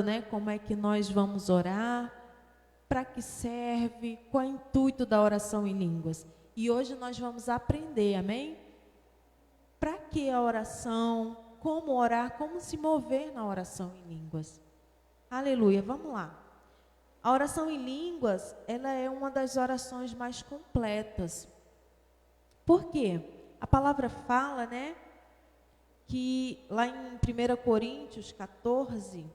né, como é que nós vamos orar, para que serve, qual é o intuito da oração em línguas. E hoje nós vamos aprender, amém? Para que a oração, como orar, como se mover na oração em línguas. Aleluia, vamos lá. A oração em línguas, ela é uma das orações mais completas. Por quê? A palavra fala, né, que lá em 1 Coríntios 14,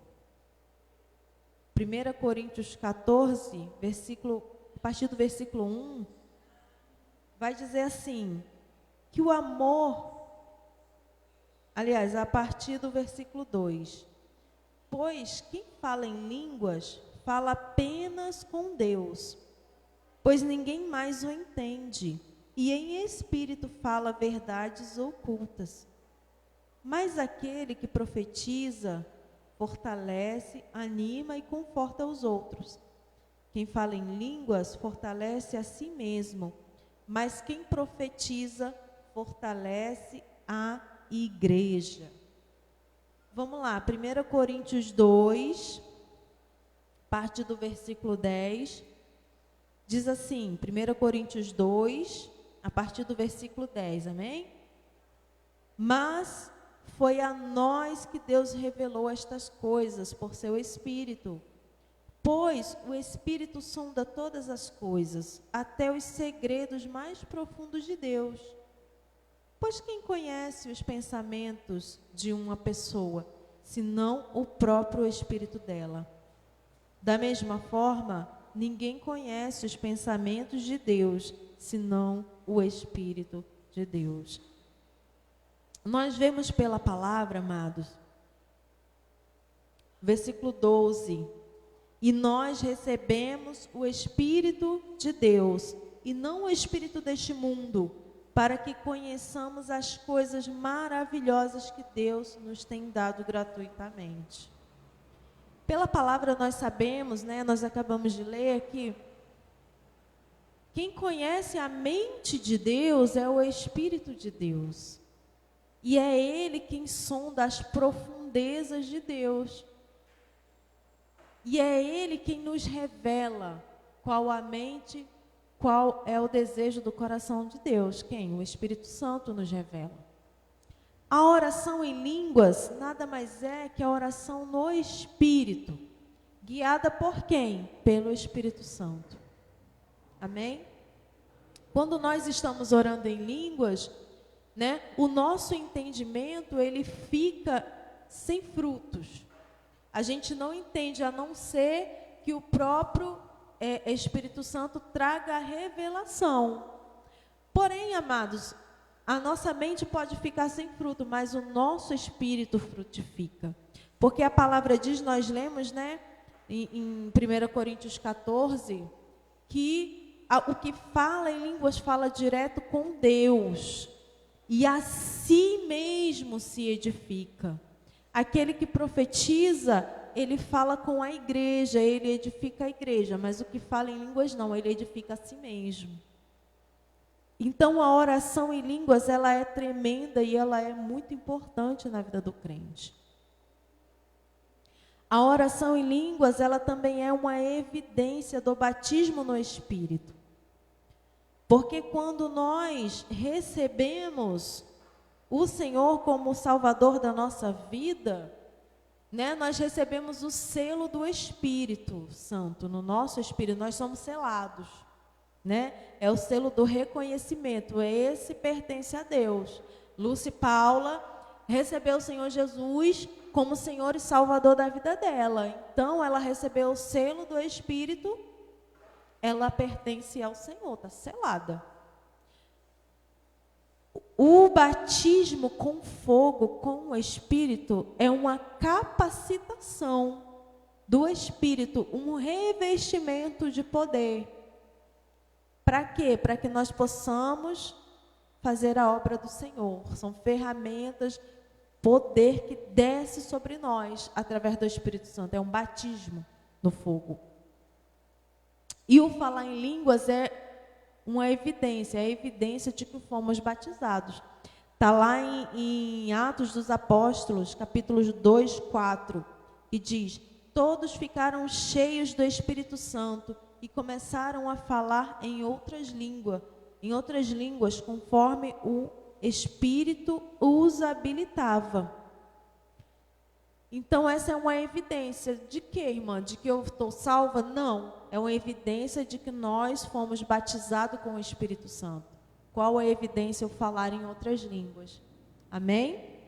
a partir do versículo 1, vai dizer assim, que o amor, aliás, a partir do versículo 2, pois quem fala em línguas, fala apenas com Deus, pois ninguém mais o entende, e em espírito fala verdades ocultas. Mas aquele que profetiza, fortalece, anima e conforta os outros. Quem fala em línguas, fortalece a si mesmo, mas quem profetiza, fortalece a igreja. Vamos lá, 1 Coríntios 2, parte do versículo 10, diz assim, 1 Coríntios 2, a partir do versículo 10, amém? Mas foi a nós que Deus revelou estas coisas por seu Espírito, pois o Espírito sonda todas as coisas, até os segredos mais profundos de Deus. Pois quem conhece os pensamentos de uma pessoa, senão o próprio Espírito dela? Da mesma forma, ninguém conhece os pensamentos de Deus, senão o Espírito de Deus. Nós vemos pela palavra, amados, versículo 12, e nós recebemos o Espírito de Deus, e não o Espírito deste mundo, para que conheçamos as coisas maravilhosas que Deus nos tem dado gratuitamente. Pela palavra nós sabemos, né, nós acabamos de ler que quem conhece a mente de Deus é o Espírito de Deus. E é Ele quem sonda as profundezas de Deus. E é Ele quem nos revela qual a mente, qual é o desejo do coração de Deus. Quem? O Espírito Santo nos revela. A oração em línguas nada mais é que a oração no Espírito. Guiada por quem? Pelo Espírito Santo. Amém? Quando nós estamos orando em línguas, né, o nosso entendimento, ele fica sem frutos. A gente não entende, a não ser que o próprio Espírito Santo traga a revelação. Porém, amados, a nossa mente pode ficar sem fruto, mas o nosso espírito frutifica. Porque a palavra diz, nós lemos, né, em 1 Coríntios 14, que o que fala em línguas fala direto com Deus. E a si mesmo se edifica. Aquele que profetiza, ele fala com a igreja, ele edifica a igreja, mas o que fala em línguas não, ele edifica a si mesmo. Então a oração em línguas, ela é tremenda e ela é muito importante na vida do crente. A oração em línguas, ela também é uma evidência do batismo no Espírito. Porque quando nós recebemos o Senhor como o Salvador da nossa vida, né, nós recebemos o selo do Espírito Santo no nosso espírito, nós somos selados, né? É o selo do reconhecimento, esse pertence a Deus. Lúcia e Paula recebeu o Senhor Jesus como Senhor e Salvador da vida dela, então ela recebeu o selo do Espírito. Ela pertence ao Senhor, está selada. O batismo com fogo, com o Espírito, é uma capacitação do Espírito, um revestimento de poder. Para quê? Para que nós possamos fazer a obra do Senhor. São ferramentas, poder que desce sobre nós através do Espírito Santo. É um batismo no fogo. E o falar em línguas é uma evidência, é a evidência de que fomos batizados. Está lá em Atos dos Apóstolos, capítulos 2, 4, e diz: todos ficaram cheios do Espírito Santo e começaram a falar em outras línguas, conforme o Espírito os habilitava. Então, essa é uma evidência de quê, irmã? De que eu estou salva? Não. É uma evidência de que nós fomos batizados com o Espírito Santo. Qual é a evidência? Eu falar em outras línguas. Amém?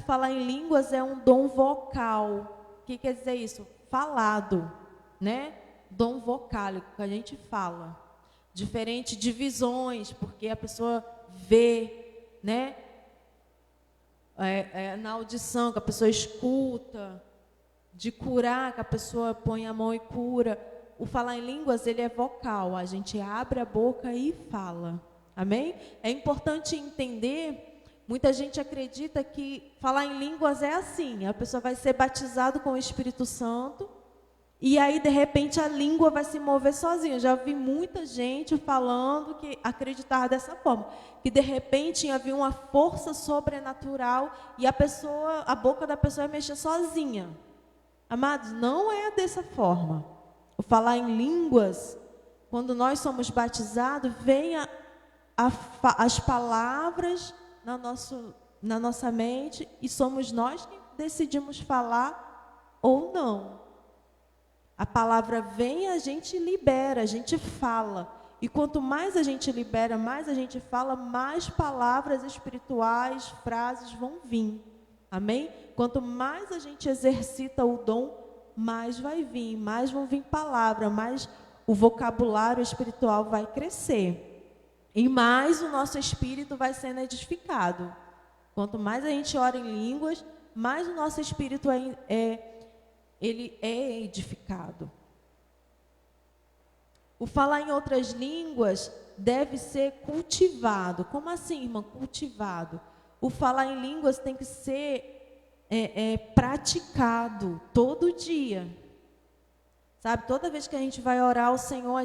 Falar em línguas é um dom vocal. O que quer dizer isso? Falado, né? Dom vocálico, que a gente fala. Diferente de visões, porque a pessoa vê, né? Na audição, que a pessoa escuta. De curar, que a pessoa põe a mão e cura. O falar em línguas, ele é vocal. A gente abre a boca e fala. Amém? É importante entender. Muita gente acredita que falar em línguas é assim. A pessoa vai ser batizada com o Espírito Santo. E aí, de repente, a língua vai se mover sozinha. Eu já vi muita gente falando que acreditava dessa forma. Que, de repente, havia uma força sobrenatural e a boca da pessoa ia mexer sozinha. Amados, não é dessa forma. O falar em línguas, quando nós somos batizados, vem as palavras na nossa mente e somos nós que decidimos falar ou não. A palavra vem, a gente libera, a gente fala. E quanto mais a gente libera, mais a gente fala, mais palavras espirituais, frases vão vir. Amém? Quanto mais a gente exercita o dom, mais vai vir, mais vão vir palavras, mais o vocabulário espiritual vai crescer. E mais o nosso espírito vai sendo edificado. Quanto mais a gente ora em línguas, mais o nosso espírito ele é edificado. O falar em outras línguas deve ser cultivado. Como assim, irmã? Cultivado. O falar em línguas tem que ser praticado todo dia. Sabe, toda vez que a gente vai orar ao Senhor,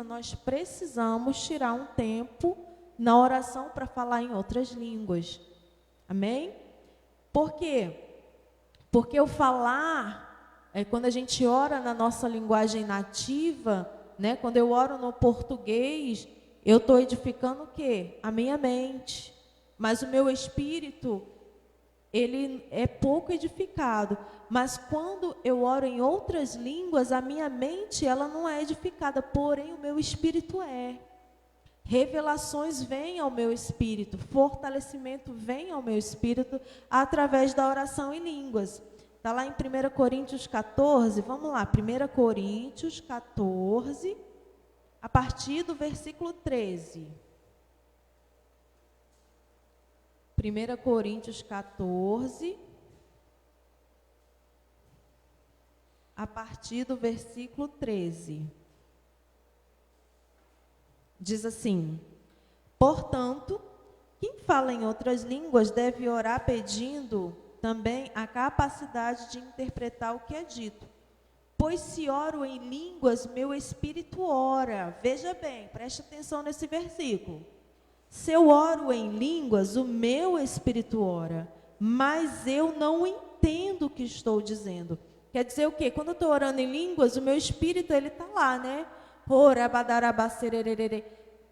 nós precisamos tirar um tempo na oração para falar em outras línguas. Amém? Por quê? Porque o falar, quando a gente ora na nossa linguagem nativa, né, quando eu oro no português, eu estou edificando o quê? A minha mente. Mas o meu espírito, ele é pouco edificado. Mas quando eu oro em outras línguas, a minha mente, ela não é edificada, porém o meu espírito é. Revelações vêm ao meu espírito, fortalecimento vem ao meu espírito através da oração em línguas. Está lá em 1 Coríntios 14, vamos lá, 1 Coríntios 14, a partir do versículo 13. 1 Coríntios 14, a partir do versículo 13. Diz assim: portanto, quem fala em outras línguas deve orar pedindo também a capacidade de interpretar o que é dito. Pois se oro em línguas, meu espírito ora. Veja bem, preste atenção nesse versículo. Se eu oro em línguas, o meu espírito ora, mas eu não entendo o que estou dizendo. Quer dizer o quê? Quando eu estou orando em línguas, o meu espírito, ele está lá, né?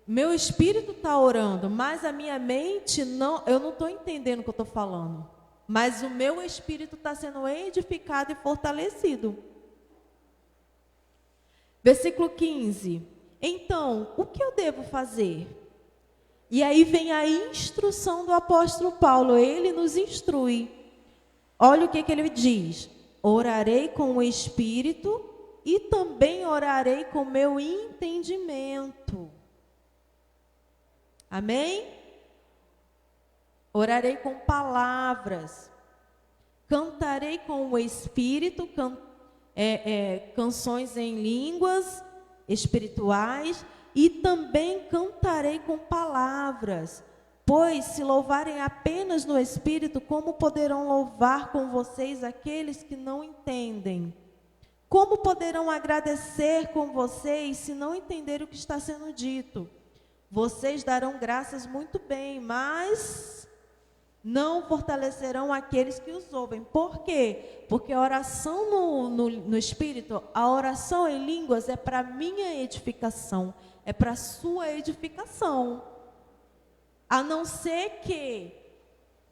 Meu espírito está orando, mas a minha mente, eu não estou entendendo o que eu estou falando. Mas o meu espírito está sendo edificado e fortalecido. Versículo 15. Então, o que eu devo fazer? E aí vem a instrução do apóstolo Paulo, ele nos instrui. Olha o que ele diz: orarei com o espírito e também orarei com o meu entendimento. Amém? Orarei com palavras. Cantarei com o espírito, canções em línguas espirituais. E também cantarei com palavras. Pois se louvarem apenas no espírito, como poderão louvar com vocês aqueles que não entendem? Como poderão agradecer com vocês se não entenderem o que está sendo dito? Vocês darão graças muito bem, mas não fortalecerão aqueles que os ouvem. Por quê? Porque a oração no Espírito, a oração em línguas é para minha edificação, é para sua edificação. A não ser que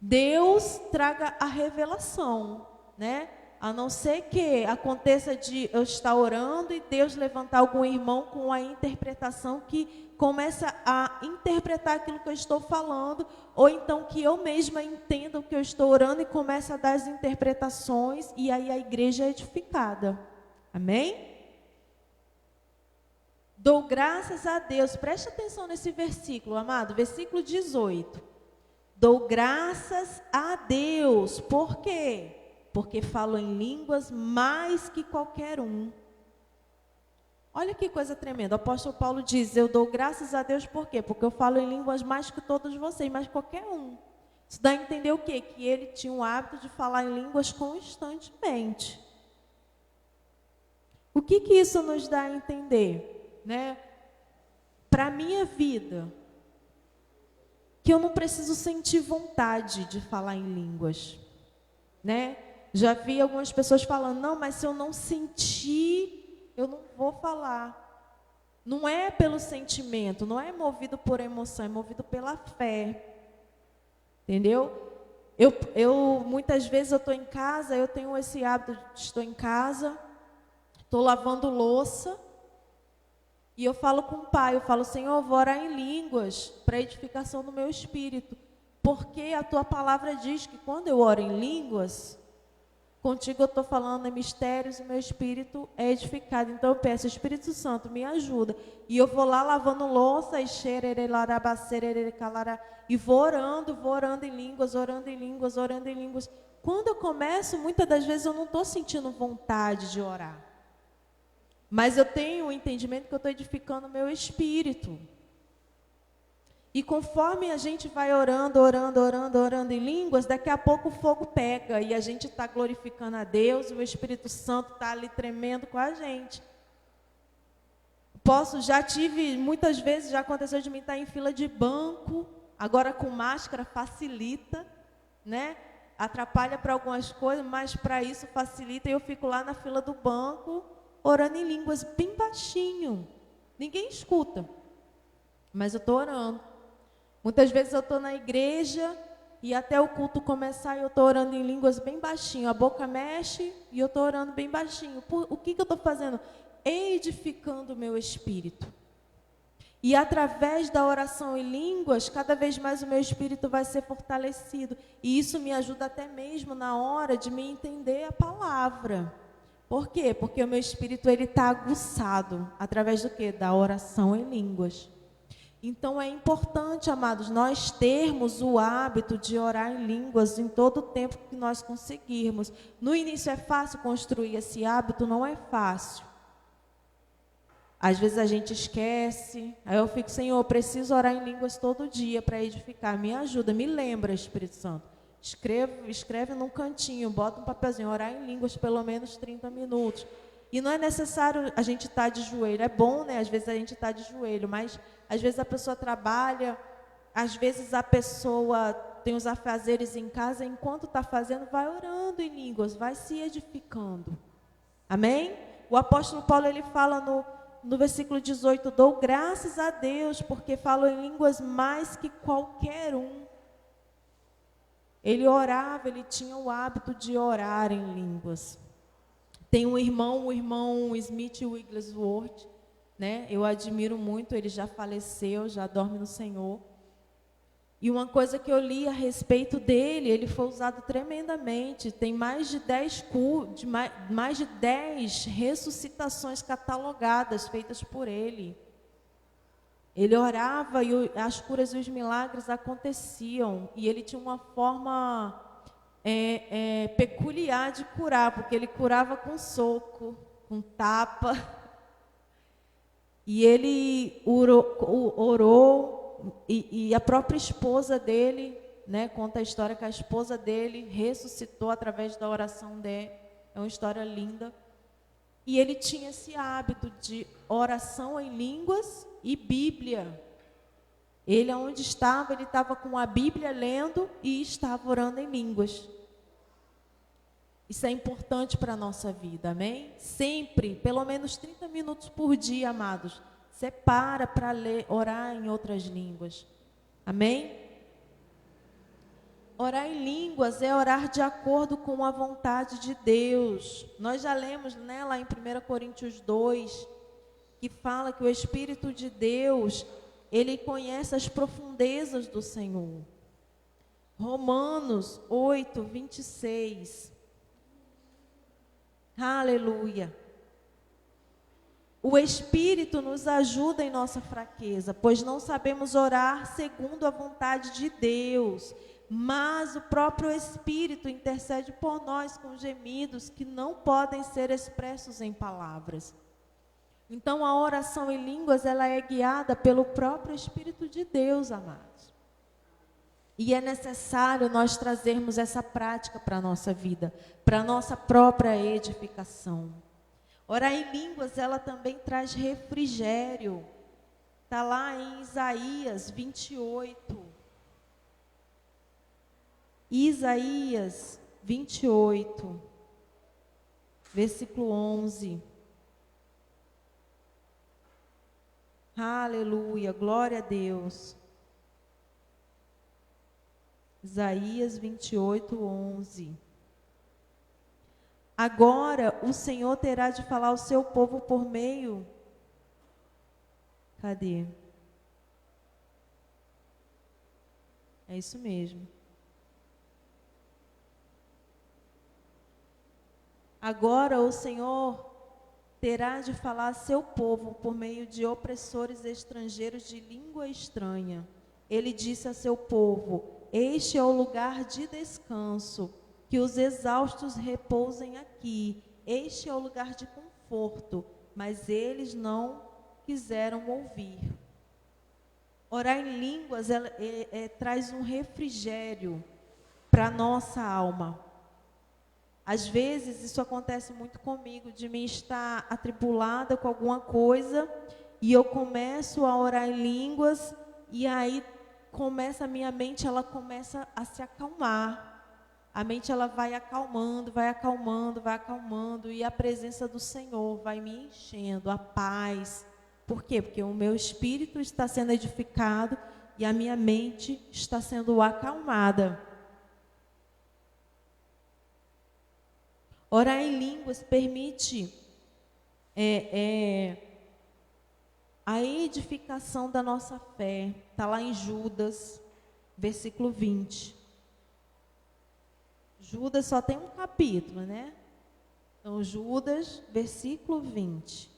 Deus traga a revelação, né? A não ser que aconteça de eu estar orando e Deus levantar algum irmão com a interpretação que começa a interpretar aquilo que eu estou falando, ou então que eu mesma entenda o que eu estou orando e começa a dar as interpretações, e aí a igreja é edificada. Amém? Dou graças a Deus, preste atenção nesse versículo, amado, versículo 18. Dou graças a Deus, por quê? Porque falo em línguas mais que qualquer um. Olha que coisa tremenda, o apóstolo Paulo diz, eu dou graças a Deus por quê? Porque eu falo em línguas mais que todos vocês, mais que qualquer um. Isso dá a entender o quê? Que ele tinha o hábito de falar em línguas constantemente. O que isso nos dá a entender? Né? Para a minha vida, que eu não preciso sentir vontade de falar em línguas, né? Já vi algumas pessoas falando, não, mas se eu não sentir, eu não vou falar. Não é pelo sentimento, não é movido por emoção, é movido pela fé. Entendeu? Eu muitas vezes eu estou em casa, eu tenho esse hábito de estou em casa, estou lavando louça, e eu falo com o Pai, eu falo, Senhor, eu vou orar em línguas para edificação do meu espírito. Porque a tua palavra diz que quando eu oro em línguas, contigo eu estou falando em mistérios e meu espírito é edificado. Então eu peço, Espírito Santo, me ajuda. E eu vou lá lavando louça e vou orando em línguas, orando em línguas, orando em línguas. Quando eu começo, muitas das vezes eu não estou sentindo vontade de orar. Mas eu tenho o entendimento que eu estou edificando o meu espírito. E conforme a gente vai orando em línguas, daqui a pouco o fogo pega e a gente está glorificando a Deus, e o Espírito Santo está ali tremendo com a gente. Muitas vezes já aconteceu de mim estar em fila de banco, agora com máscara facilita, né? Atrapalha para algumas coisas, mas para isso facilita, e eu fico lá na fila do banco, orando em línguas bem baixinho. Ninguém escuta, mas eu estou orando. Muitas vezes eu estou na igreja e até o culto começar eu estou orando em línguas bem baixinho. A boca mexe e eu estou orando bem baixinho. O que eu estou fazendo? Edificando o meu espírito. E através da oração em línguas, cada vez mais o meu espírito vai ser fortalecido. E isso me ajuda até mesmo na hora de me entender a palavra. Por quê? Porque o meu espírito está aguçado. Através do quê? Da oração em línguas. Então é importante, amados, nós termos o hábito de orar em línguas em todo o tempo que nós conseguirmos. No início é fácil construir esse hábito? Não é fácil. Às vezes a gente esquece, aí eu fico, Senhor, eu preciso orar em línguas todo dia para edificar, me ajuda, me lembra, Espírito Santo. Escreve num cantinho, bota um papelzinho, orar em línguas pelo menos 30 minutos. E não é necessário a gente estar de joelho, é bom, né? Às vezes a gente está de joelho, mas às vezes a pessoa trabalha, às vezes a pessoa tem os afazeres em casa, enquanto está fazendo, vai orando em línguas, vai se edificando. Amém? O apóstolo Paulo, ele fala no versículo 18, dou graças a Deus, porque falo em línguas mais que qualquer um. Ele orava, ele tinha o hábito de orar em línguas. Tem o irmão Smith Wigglesworth, né? Eu admiro muito, ele já faleceu, já dorme no Senhor. E uma coisa que eu li a respeito dele, ele foi usado tremendamente. Tem mais de 10 ressuscitações catalogadas, feitas por ele. Ele orava e as curas e os milagres aconteciam. E ele tinha uma forma peculiar de curar, porque ele curava com soco, com tapa. E ele orou e a própria esposa dele, né, conta a história que a esposa dele ressuscitou através da oração dele. É uma história linda. E ele tinha esse hábito de oração em línguas e Bíblia. Ele, onde estava, ele estava com a Bíblia lendo e estava orando em línguas. Isso é importante para a nossa vida, amém? Sempre, pelo menos 30 minutos por dia, amados. Separa para ler, orar em outras línguas. Amém? Orar em línguas é orar de acordo com a vontade de Deus. Nós já lemos, né, lá em 1 Coríntios 2, que fala que o Espírito de Deus, ele conhece as profundezas do Senhor. Romanos 8, 26. Aleluia. O Espírito nos ajuda em nossa fraqueza, pois não sabemos orar segundo a vontade de Deus, mas o próprio Espírito intercede por nós com gemidos que não podem ser expressos em palavras. Então, a oração em línguas, ela é guiada pelo próprio Espírito de Deus, amados. E é necessário nós trazermos essa prática para a nossa vida, para a nossa própria edificação. Orar em línguas, ela também traz refrigério. Está lá em Isaías 28. Isaías 28, versículo 11. Aleluia, glória a Deus. Isaías 28, 11. Agora o Senhor terá de falar ao seu povo por meio... Cadê? É isso mesmo. Agora o Senhor terá de falar a seu povo por meio de opressores estrangeiros de língua estranha. Ele disse a seu povo: este é o lugar de descanso, que os exaustos repousem aqui. Este é o lugar de conforto, mas eles não quiseram ouvir. Orar em línguas traz um refrigério para a nossa alma. Às vezes isso acontece muito comigo, de mim estar atribulada com alguma coisa e eu começo a orar em línguas e aí a minha mente, ela começa a se acalmar. A mente, ela vai acalmando, vai acalmando, vai acalmando e a presença do Senhor vai me enchendo, a paz. Por quê? Porque o meu espírito está sendo edificado e a minha mente está sendo acalmada. Orar em línguas permite a edificação da nossa fé. Está lá em Judas, versículo 20. Judas só tem um capítulo, né? Então, Judas, versículo 20.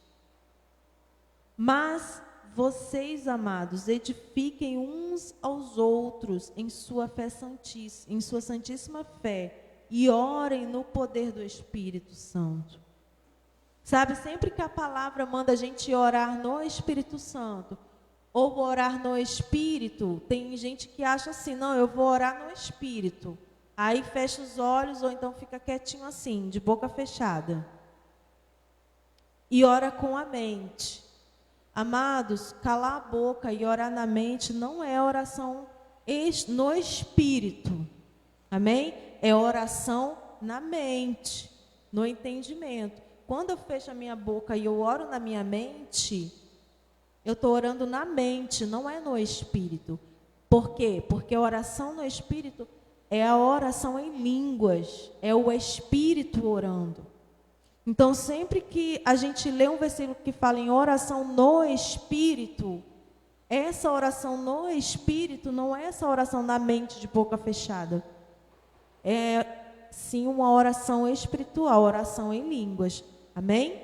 Mas vocês, amados, edifiquem uns aos outros em sua fé santíssima, em sua santíssima fé, e orem no poder do Espírito Santo. Sabe, sempre que a palavra manda a gente orar no Espírito Santo, ou orar no Espírito, tem gente que acha assim, não, eu vou orar no Espírito. Aí fecha os olhos, ou então fica quietinho assim, de boca fechada. E ora com a mente. Amados, calar a boca e orar na mente não é oração no Espírito. Amém? É oração na mente, no entendimento. Quando eu fecho a minha boca e eu oro na minha mente, eu estou orando na mente, não é no Espírito. Por quê? Porque a oração no Espírito é a oração em línguas, é o Espírito orando. Então, sempre que a gente lê um versículo que fala em oração no Espírito, essa oração no Espírito não é essa oração na mente de boca fechada. É, sim, uma oração espiritual, oração em línguas. Amém?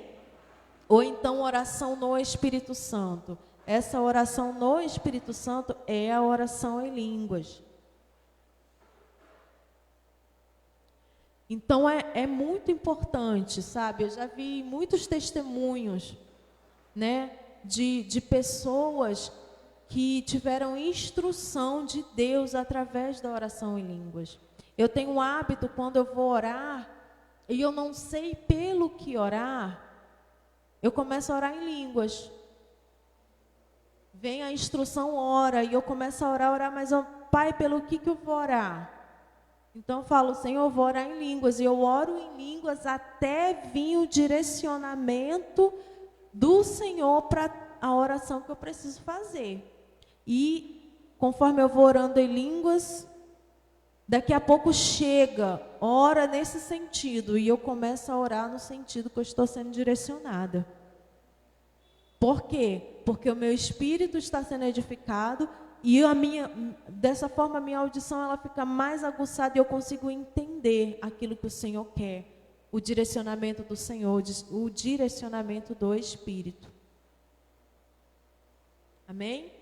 Ou então, oração no Espírito Santo. Essa oração no Espírito Santo é a oração em línguas. Então, é muito importante, sabe? Eu já vi muitos testemunhos, né, de pessoas que tiveram instrução de Deus através da oração em línguas. Eu tenho um hábito, quando eu vou orar, e eu não sei pelo que orar, eu começo a orar em línguas. vem a instrução, ora, e eu começo a orar, mas, Pai, pelo que eu vou orar? Então eu falo, Senhor, eu vou orar em línguas, e eu oro em línguas até vir o direcionamento do Senhor para a oração que eu preciso fazer. E conforme eu vou orando em línguas, daqui a pouco chega, ora nesse sentido, e eu começo a orar no sentido que eu estou sendo direcionada. Por quê? Porque o meu espírito está sendo edificado e dessa forma a minha audição ela fica mais aguçada e eu consigo entender aquilo que o Senhor quer, o direcionamento do Senhor, o direcionamento do Espírito. Amém?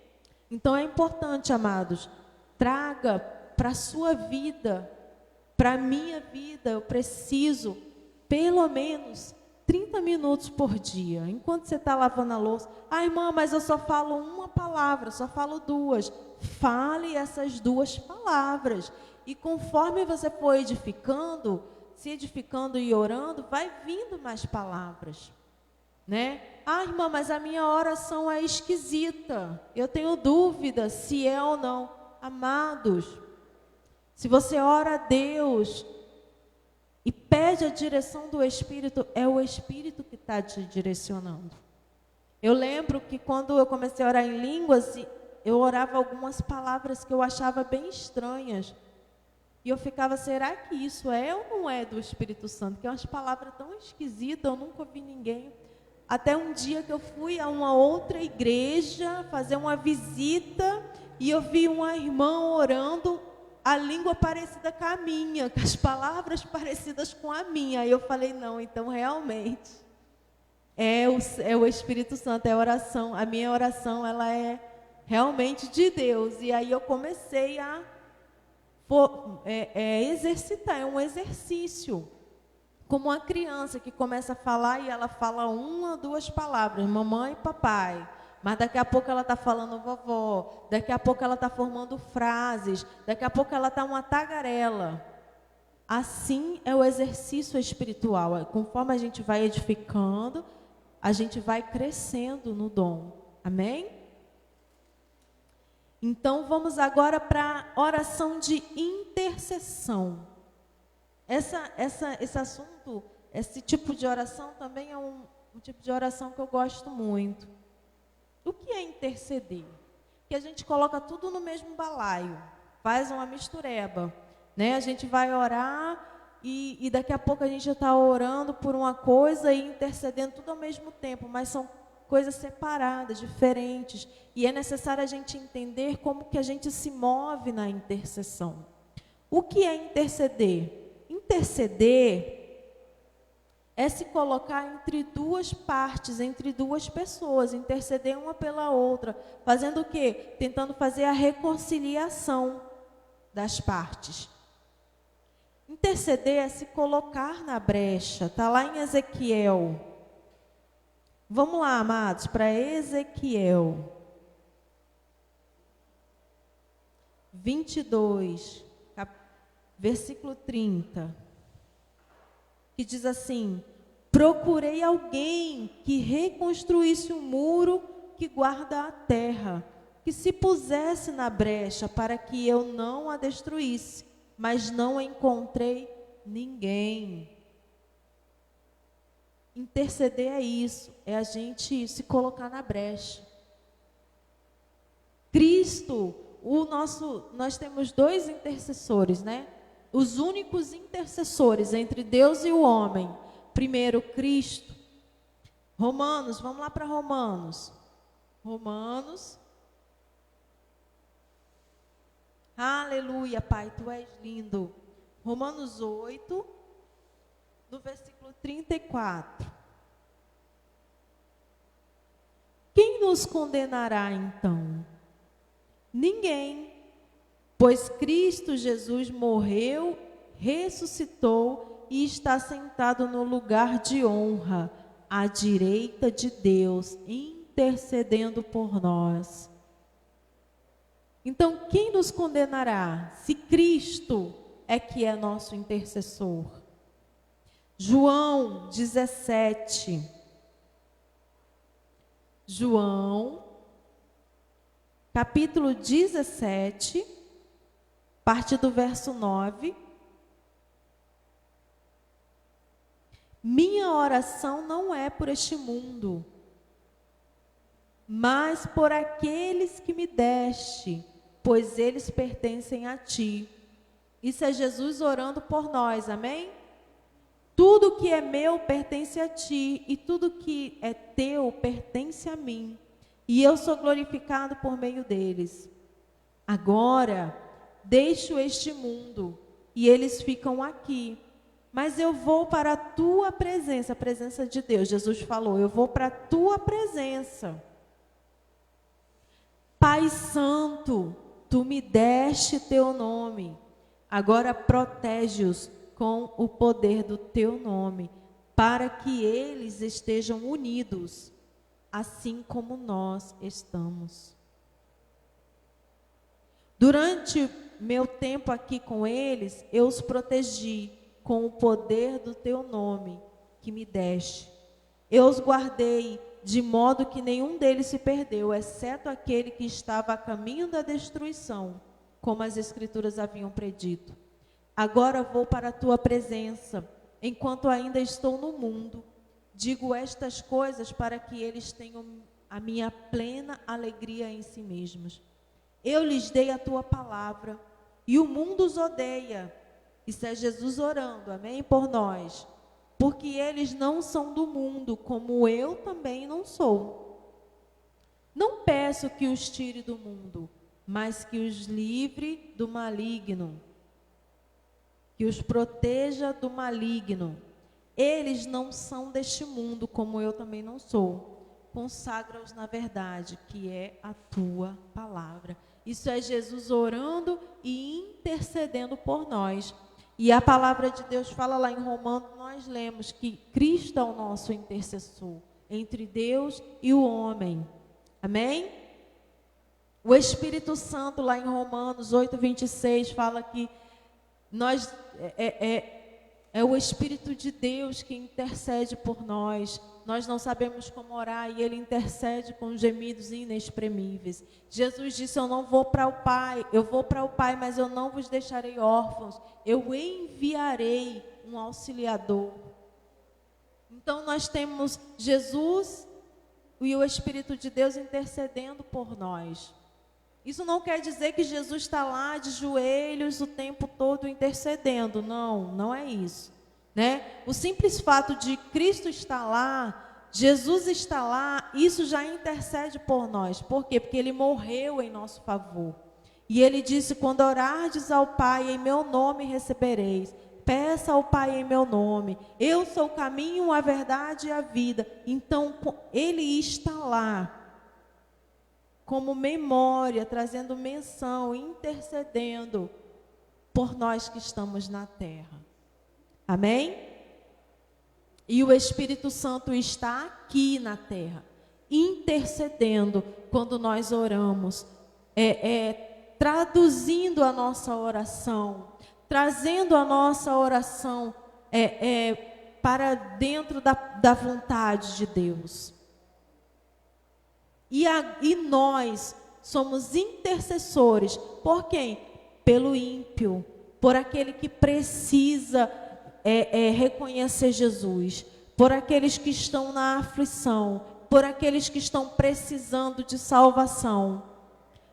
Então é importante, amados, traga para a sua vida, para a minha vida, eu preciso pelo menos 30 minutos por dia, enquanto você está lavando a louça. Irmã, mas eu só falo uma palavra, só falo duas. Fale essas duas palavras. E conforme você for edificando, se edificando e orando, vai vindo mais palavras. Né? Irmã, mas a minha oração é esquisita. Eu tenho dúvida se é ou não. Amados, se você ora a Deus e pede a direção do Espírito, é o Espírito que está te direcionando. Eu lembro que quando eu comecei a orar em línguas, eu orava algumas palavras que eu achava bem estranhas. E eu ficava, será que isso é ou não é do Espírito Santo? Que é umas palavras tão esquisitas, eu nunca ouvi ninguém. Até um dia que eu fui a uma outra igreja, fazer uma visita, e eu vi uma irmã orando a língua parecida com a minha, com as palavras parecidas com a minha. Aí eu falei, não, então realmente é o Espírito Santo, é a oração. A minha oração, ela é realmente de Deus. E aí eu comecei a exercitar, é um exercício. Como uma criança que começa a falar e ela fala uma, duas palavras, mamãe e papai. Mas daqui a pouco ela está falando vovó, daqui a pouco ela está formando frases, daqui a pouco ela está uma tagarela. Assim é o exercício espiritual. Conforme a gente vai edificando, a gente vai crescendo no dom. Amém? Então vamos agora para a oração de intercessão. Esse assunto, esse tipo de oração também é um tipo de oração que eu gosto muito. O que é interceder? Que a gente coloca tudo no mesmo balaio, faz uma mistureba, né? A gente vai orar e daqui a pouco a gente já está orando por uma coisa e intercedendo tudo ao mesmo tempo, mas são coisas separadas, diferentes. E é necessário a gente entender como que a gente se move na intercessão. O que é interceder? Interceder é se colocar entre duas partes, entre duas pessoas, interceder uma pela outra, fazendo o quê? Tentando fazer a reconciliação das partes. Interceder é se colocar na brecha, está lá em Ezequiel. Vamos lá, amados, para Ezequiel 22, versículo 30, que diz assim: procurei alguém que reconstruísse o muro que guarda a terra, que se pusesse na brecha para que eu não a destruísse, mas não encontrei ninguém. Interceder é isso, é a gente se colocar na brecha. Cristo, nós temos dois intercessores, né? Os únicos intercessores entre Deus e o homem. Primeiro, Cristo. Romanos, vamos lá para Romanos. Romanos. Aleluia, Pai, Tu és lindo. Romanos 8, no versículo 34. Quem nos condenará então? Ninguém. Pois Cristo Jesus morreu, ressuscitou e está sentado no lugar de honra, à direita de Deus, intercedendo por nós. Então, quem nos condenará? Se Cristo é que é nosso intercessor. João 17. João capítulo 17, parte do verso 9. Minha oração não é por este mundo, mas por aqueles que me deste, pois eles pertencem a ti. Isso é Jesus orando por nós, amém? Tudo que é meu pertence a ti, e tudo que é teu pertence a mim, e eu sou glorificado por meio deles. Agora, deixo este mundo, e eles ficam aqui, mas eu vou para a tua presença, a presença de Deus. Jesus falou, eu vou para a tua presença. Pai Santo, tu me deste teu nome, agora protege-os com o poder do teu nome, para que eles estejam unidos, assim como nós estamos. Durante meu tempo aqui com eles, eu os protegi com o poder do teu nome que me deste. Eu os guardei de modo que nenhum deles se perdeu, exceto aquele que estava a caminho da destruição, como as Escrituras haviam predito. Agora vou para a tua presença, enquanto ainda estou no mundo. Digo estas coisas para que eles tenham a minha plena alegria em si mesmos. Eu lhes dei a tua palavra, e o mundo os odeia. Isso é Jesus orando, amém? Por nós. Porque eles não são do mundo, como eu também não sou. Não peço que os tire do mundo, mas que os livre do maligno. Que os proteja do maligno. Eles não são deste mundo, como eu também não sou. Consagra-os na verdade, que é a tua palavra. Isso é Jesus orando e intercedendo por nós. E a palavra de Deus fala lá em Romanos, nós lemos que Cristo é o nosso intercessor entre Deus e o homem. Amém? O Espírito Santo lá em Romanos 8:26 fala que nós é o Espírito de Deus que intercede por nós. Nós não sabemos como orar e Ele intercede com gemidos inexprimíveis. Jesus disse, eu não vou para o Pai, eu vou para o Pai, mas eu não vos deixarei órfãos. Eu enviarei um auxiliador. Então nós temos Jesus e o Espírito de Deus intercedendo por nós. Isso não quer dizer que Jesus está lá de joelhos o tempo todo intercedendo. Não, não é isso. Né? O simples fato de Cristo estar lá, Jesus está lá, isso já intercede por nós. Por quê? Porque Ele morreu em nosso favor. E Ele disse, quando orardes ao Pai, em meu nome recebereis. Peça ao Pai em meu nome. Eu sou o caminho, a verdade e a vida. Então, Ele está lá, como memória, trazendo menção, intercedendo por nós que estamos na terra. Amém? E o Espírito Santo está aqui na terra, intercedendo quando nós oramos, traduzindo a nossa oração, trazendo a nossa oração para dentro da vontade de Deus. E nós somos intercessores por quem? Pelo ímpio, por aquele que precisa reconhecer Jesus, por aqueles que estão na aflição, por aqueles que estão precisando de salvação.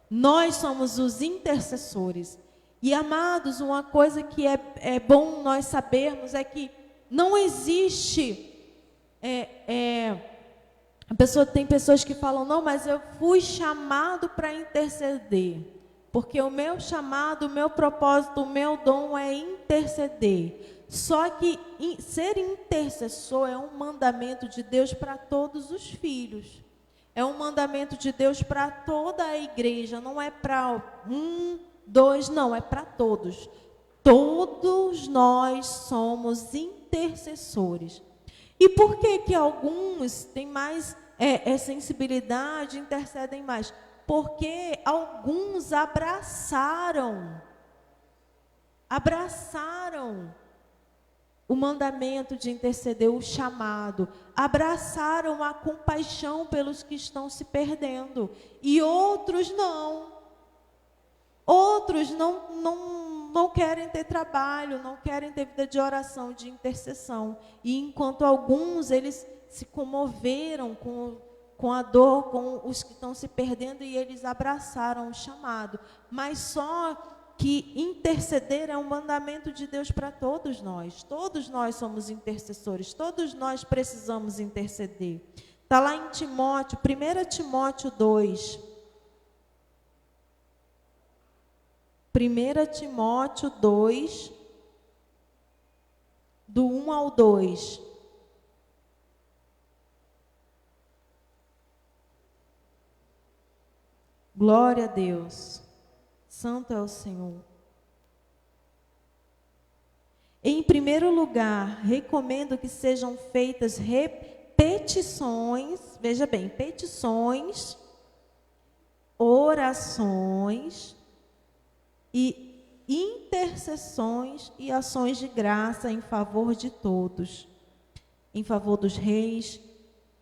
Nós somos os intercessores. E amados, uma coisa que é bom nós sabermos é que não existe tem pessoas que falam, não, mas eu fui chamado para interceder, porque o meu chamado, o meu propósito, o meu dom é interceder. Só que ser intercessor é um mandamento de Deus para todos os filhos. É um mandamento de Deus para toda a igreja, não é para dois, não, é para todos. Todos nós somos intercessores. E por que alguns têm mais sensibilidade, intercedem mais? Porque alguns abraçaram o mandamento de interceder, o chamado, abraçaram a compaixão pelos que estão se perdendo, e outros não. Outros não querem ter trabalho, não querem ter vida de oração, de intercessão. E enquanto alguns, eles se comoveram com a dor, com os que estão se perdendo, e eles abraçaram o chamado. Mas só que interceder é um mandamento de Deus para todos nós. Todos nós somos intercessores, todos nós precisamos interceder. Está lá em Timóteo, 1 Timóteo 2. 1 Timóteo 2, do 1 ao 2. Glória a Deus. Santo é o Senhor. Em primeiro lugar, recomendo que sejam feitas petições, veja bem, petições, orações e intercessões e ações de graça em favor de todos, em favor dos reis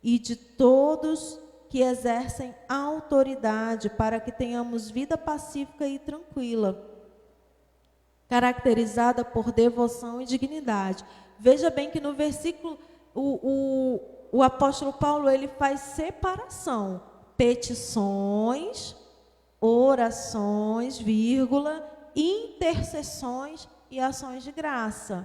e de todos que exercem autoridade, para que tenhamos vida pacífica e tranquila, caracterizada por devoção e dignidade. Veja bem que no versículo, o apóstolo Paulo, ele faz separação: petições, orações, vírgula, intercessões e ações de graça.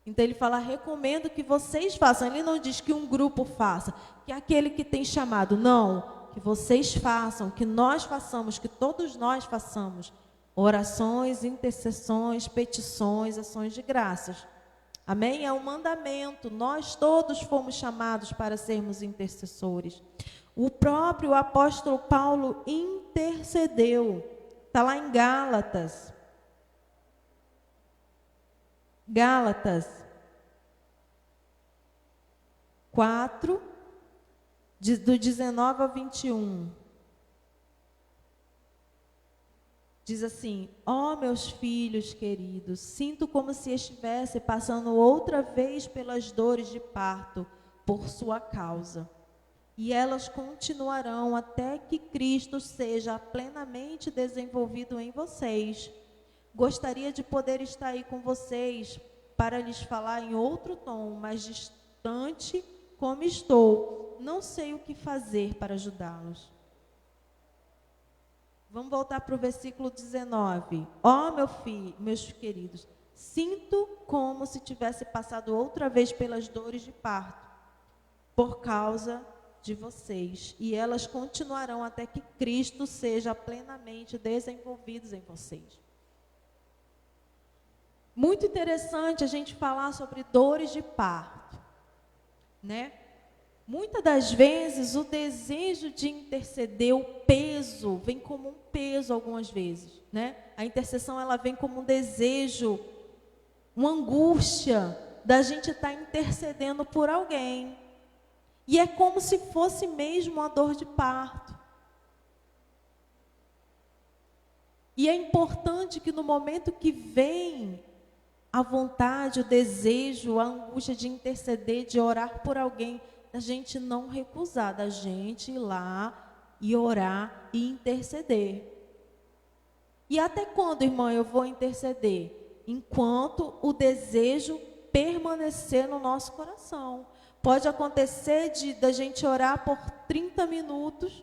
Então ele fala, recomendo que vocês façam. Ele não diz que um grupo faça, que aquele que tem chamado. Não, que vocês façam, que nós façamos, que todos nós façamos. Orações, intercessões, petições, ações de graças. Amém? É um mandamento. Nós todos fomos chamados para sermos intercessores. O próprio apóstolo Paulo intercedeu. Está lá em Gálatas. Gálatas 4, do 19 ao 21. Diz assim: ó meus filhos queridos, sinto como se estivesse passando outra vez pelas dores de parto por sua causa. E elas continuarão até que Cristo seja plenamente desenvolvido em vocês. Gostaria de poder estar aí com vocês para lhes falar em outro tom, mas distante como estou. Não sei o que fazer para ajudá-los. Vamos voltar para o versículo 19. Ó, meus queridos, sinto como se tivesse passado outra vez pelas dores de parto, por causa de vocês. E elas continuarão até que Cristo seja plenamente desenvolvido em vocês. Muito interessante a gente falar sobre dores de parto, né? Muitas das vezes o desejo de interceder, o peso, vem como um peso algumas vezes, né? A intercessão, ela vem como um desejo, uma angústia da gente estar intercedendo por alguém. E é como se fosse mesmo uma dor de parto. E é importante que no momento que vem a vontade, o desejo, a angústia de interceder, de orar por alguém, a gente não recusar, da gente ir lá e orar e interceder. E até quando, irmã, eu vou interceder? Enquanto o desejo permanecer no nosso coração. Pode acontecer da gente orar por 30 minutos,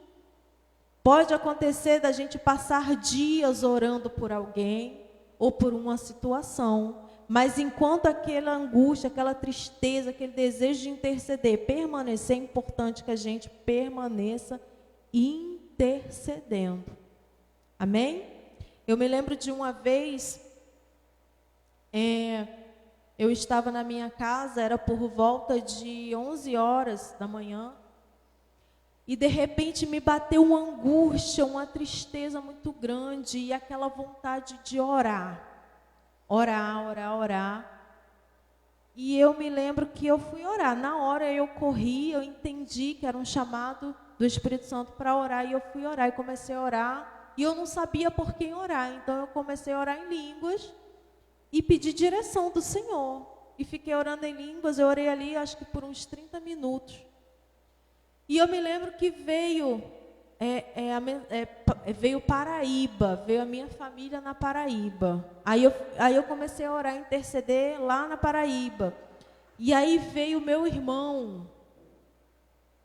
pode acontecer da gente passar dias orando por alguém ou por uma situação. Mas enquanto aquela angústia, aquela tristeza, aquele desejo de interceder permanecer, é importante que a gente permaneça intercedendo. Amém? Eu me lembro de uma vez, eu estava na minha casa, era por volta de 11 horas da manhã, e de repente me bateu uma angústia, uma tristeza muito grande, e aquela vontade de orar. Orar. E eu me lembro que eu fui orar. Na hora eu corri, eu entendi que era um chamado do Espírito Santo para orar. E eu fui orar e comecei a orar. E eu não sabia por quem orar. Então eu comecei a orar em línguas e pedir direção do Senhor. e fiquei orando em línguas. Eu orei ali, acho que por uns 30 minutos. E eu me lembro que veio Paraíba, veio a minha família na Paraíba. Aí eu comecei a orar, interceder lá na Paraíba. E aí veio o meu irmão.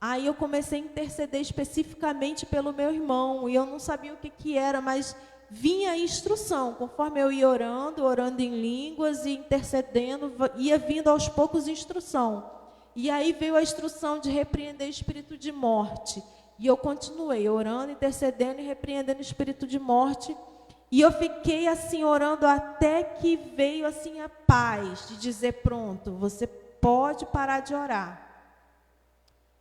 Aí eu comecei a interceder especificamente pelo meu irmão. E eu não sabia o que era, mas vinha a instrução. Conforme eu ia orando em línguas e intercedendo, ia vindo aos poucos instrução. E aí veio a instrução de repreender espírito de morte. E eu continuei orando, intercedendo e repreendendo espírito de morte. E eu fiquei assim orando até que veio assim a paz de dizer, pronto, você pode parar de orar.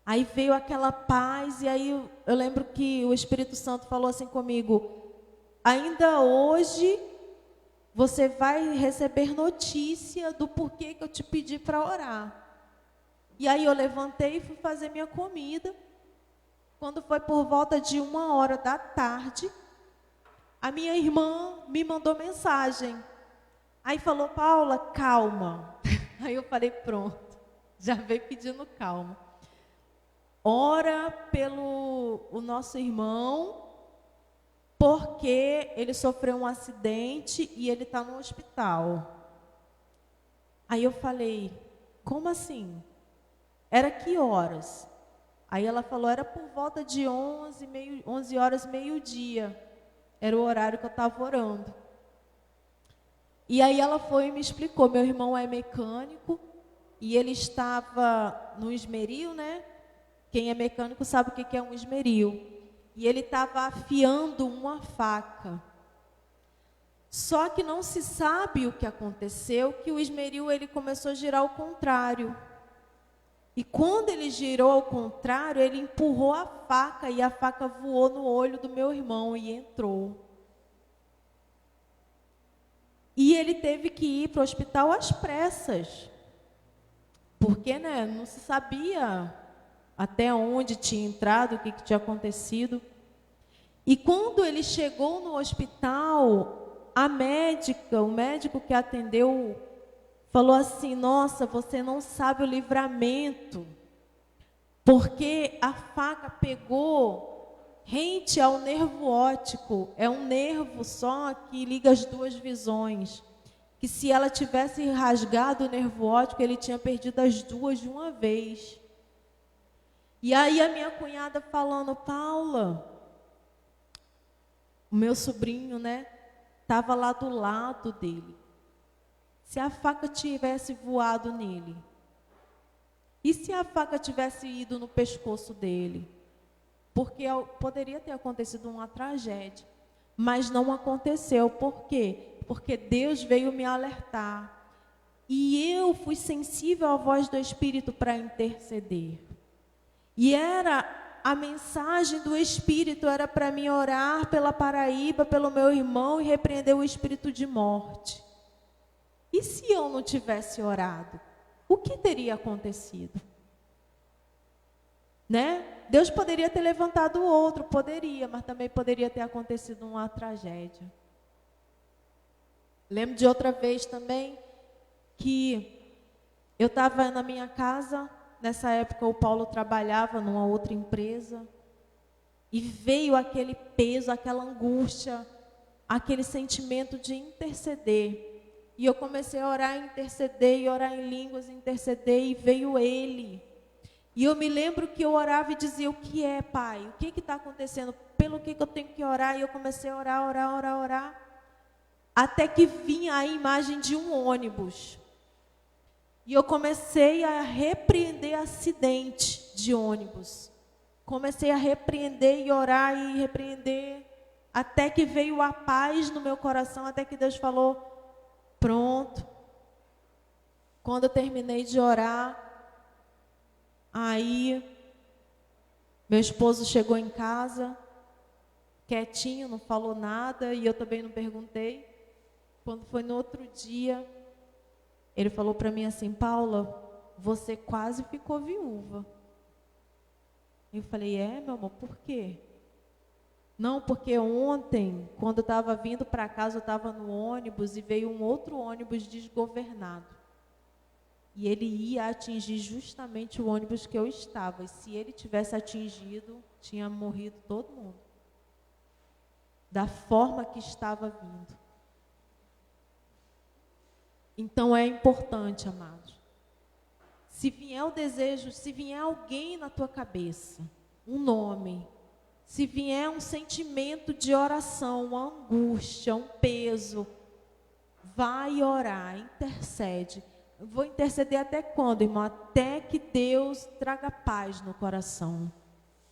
Aí veio aquela paz e aí eu lembro que o Espírito Santo falou assim comigo, ainda hoje você vai receber notícia do porquê que eu te pedi para orar. E aí eu levantei e fui fazer minha comida. Quando foi por volta de 13h, a minha irmã me mandou mensagem. Aí falou, Paula, calma. Aí eu falei, pronto, já veio pedindo calma. Ora pelo o nosso irmão, porque ele sofreu um acidente e ele está no hospital. Aí eu falei, como assim? Era que horas? Aí ela falou, era por volta de 11 horas, meio-dia. Era o horário que eu estava orando. E aí ela foi e me explicou, meu irmão é mecânico, e ele estava no esmeril, né? Quem é mecânico sabe o que é um esmeril. E ele estava afiando uma faca. Só que não se sabe o que aconteceu, que o esmeril ele começou a girar ao contrário. E quando ele girou ao contrário, ele empurrou a faca e a faca voou no olho do meu irmão e entrou. E ele teve que ir para o hospital às pressas. Porque, né, não se sabia até onde tinha entrado, o que tinha acontecido. E quando ele chegou no hospital, a médica, o médico que atendeu, falou assim, nossa, você não sabe o livramento, porque a faca pegou rente ao nervo óptico, é um nervo só que liga as duas visões, que se ela tivesse rasgado o nervo óptico, ele tinha perdido as duas de uma vez. E aí a minha cunhada falando, Paula, o meu sobrinho, né, estava lá do lado dele. Se a faca tivesse voado nele? E se a faca tivesse ido no pescoço dele? Porque poderia ter acontecido uma tragédia, mas não aconteceu. Por quê? Porque Deus veio me alertar. E eu fui sensível à voz do Espírito para interceder. E a mensagem do Espírito era para mim orar pela Paraíba, pelo meu irmão e repreender o espírito de morte. E se eu não tivesse orado? O que teria acontecido? Né? Deus poderia ter levantado outro, poderia, mas também poderia ter acontecido uma tragédia. Lembro de outra vez também que eu estava na minha casa, nessa época o Paulo trabalhava numa outra empresa, e veio aquele peso, aquela angústia, aquele sentimento de interceder. E eu comecei a orar, interceder, e orar em línguas, interceder, e veio ele. E eu me lembro que eu orava e dizia, o que é, Pai? O que está acontecendo? Pelo que eu tenho que orar? E eu comecei a orar. Até que vinha a imagem de um ônibus. E eu comecei a repreender acidente de ônibus. Comecei a repreender e orar e repreender. Até que veio a paz no meu coração, até que Deus falou, pronto. Quando eu terminei de orar, aí meu esposo chegou em casa, quietinho, não falou nada, e eu também não perguntei. Quando foi no outro dia, ele falou para mim assim, Paula, você quase ficou viúva. Eu falei, meu amor, por quê? Não, porque ontem, quando eu estava vindo para casa, eu estava no ônibus e veio um outro ônibus desgovernado. E ele ia atingir justamente o ônibus que eu estava. E se ele tivesse atingido, tinha morrido todo mundo. Da forma que estava vindo. Então é importante, amados. Se vier o desejo, se vier alguém na tua cabeça, um nome, se vier um sentimento de oração, uma angústia, um peso, vai orar, intercede. Eu vou interceder até quando, irmão? Até que Deus traga paz no coração.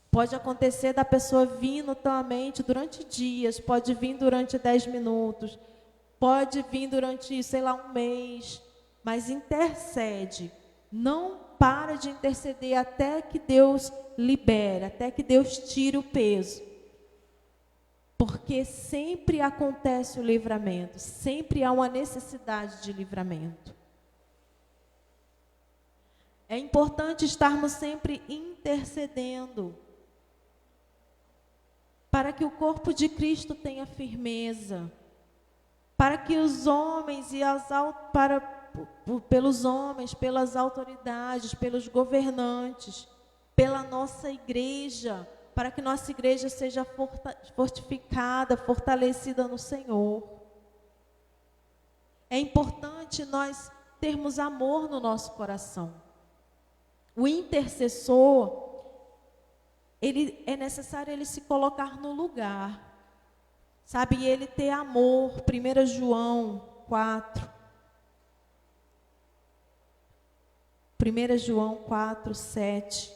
Pode acontecer da pessoa vir na tua mente durante dias, pode vir durante 10 minutos, pode vir durante, sei lá, um mês, mas intercede. Não para de interceder até que Deus libere, até que Deus tire o peso. Porque sempre acontece o livramento, sempre há uma necessidade de livramento. É importante estarmos sempre intercedendo, para que o corpo de Cristo tenha firmeza, para que os homens e pelos homens, pelas autoridades, pelos governantes, pela nossa igreja, para que nossa igreja seja fortificada, fortalecida no Senhor. É importante nós termos amor no nosso coração. O intercessor, é necessário ele se colocar no lugar, sabe? E ele ter amor. 1 João 4. 1 João 4, 7.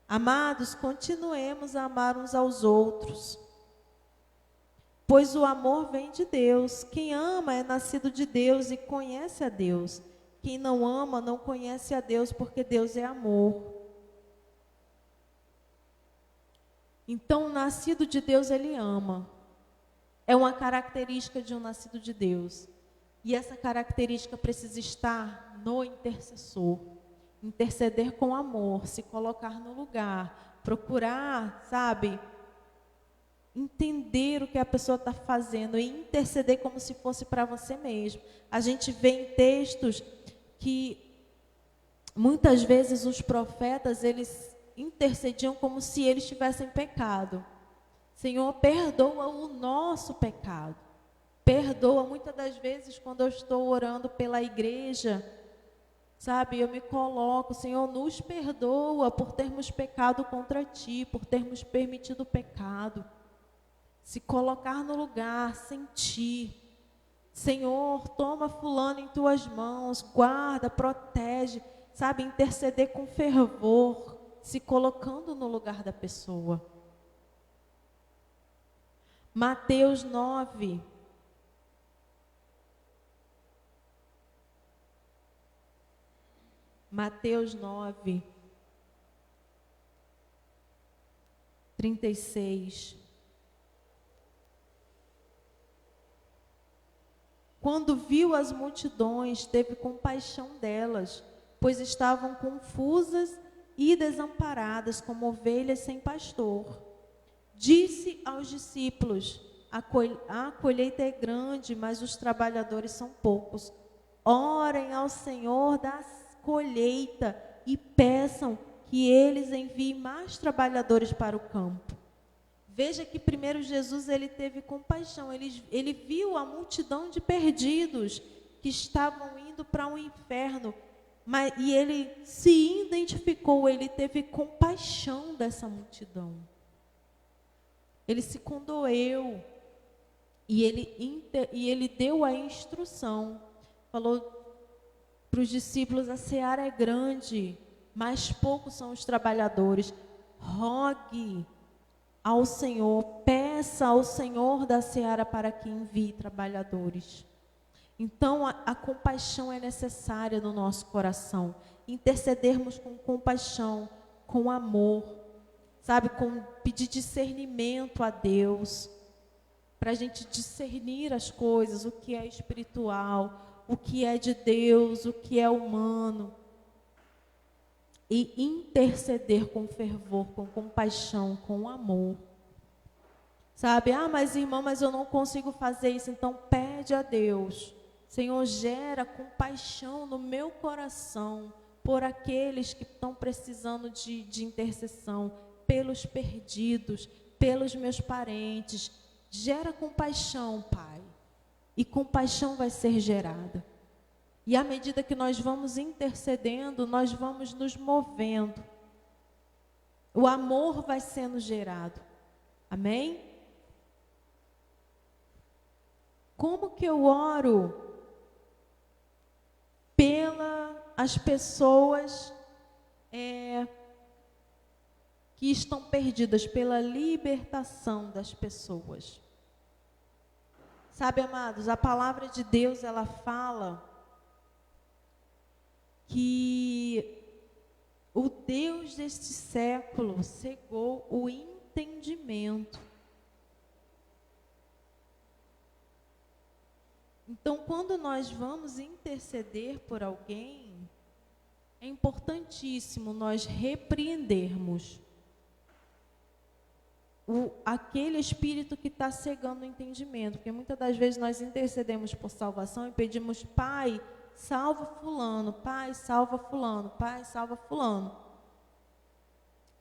Amados, continuemos a amar uns aos outros, pois o amor vem de Deus. Quem ama é nascido de Deus e conhece a Deus. Quem não ama não conhece a Deus, porque Deus é amor. Então, o nascido de Deus, ele ama. É uma característica de um nascido de Deus. E essa característica precisa estar no intercessor. Interceder com amor, se colocar no lugar, procurar, sabe, entender o que a pessoa está fazendo e interceder como se fosse para você mesmo. A gente vê em textos que muitas vezes os profetas, eles intercediam como se eles tivessem pecado. Senhor, perdoa o nosso pecado. Perdoa. Muitas das vezes, quando eu estou orando pela igreja, sabe, eu me coloco, Senhor, nos perdoa por termos pecado contra Ti, por termos permitido o pecado. Se colocar no lugar, sentir. Senhor, toma fulano em Tuas mãos, guarda, protege, sabe, interceder com fervor, se colocando no lugar da pessoa. Mateus 9. Mateus 9, 36. Quando viu as multidões, teve compaixão delas, pois estavam confusas e desamparadas como ovelhas sem pastor. Disse aos discípulos: a colheita é grande, mas os trabalhadores são poucos. Orem ao Senhor da colheita e peçam que eles enviem mais trabalhadores para o campo. Veja que primeiro Jesus, ele teve compaixão, ele viu a multidão de perdidos que estavam indo para o inferno, e ele se identificou, ele teve compaixão dessa multidão. Ele se condoeu e ele deu a instrução, falou para os discípulos: a seara é grande, mas poucos são os trabalhadores. Rogue ao Senhor, peça ao Senhor da seara para que envie trabalhadores. Então, a compaixão é necessária no nosso coração. Intercedermos com compaixão, com amor, sabe, com pedir discernimento a Deus, para a gente discernir as coisas, o que é espiritual, o que é de Deus, o que é humano. E interceder com fervor, com compaixão, com amor. Sabe, mas irmão, mas eu não consigo fazer isso. Então pede a Deus. Senhor, gera compaixão no meu coração por aqueles que estão precisando de intercessão, pelos perdidos, pelos meus parentes. Gera compaixão, Pai. E compaixão vai ser gerada. E à medida que nós vamos intercedendo, nós vamos nos movendo. O amor vai sendo gerado. Amém? Como que eu oro pelas pessoas que estão perdidas, pela libertação das pessoas? Sabe, amados, a palavra de Deus, ela fala que o Deus deste século cegou o entendimento. Então, quando nós vamos interceder por alguém, é importantíssimo nós repreendermos aquele espírito que está cegando o entendimento. Porque muitas das vezes nós intercedemos por salvação e pedimos: Pai, salva fulano, Pai, salva fulano, Pai, salva fulano.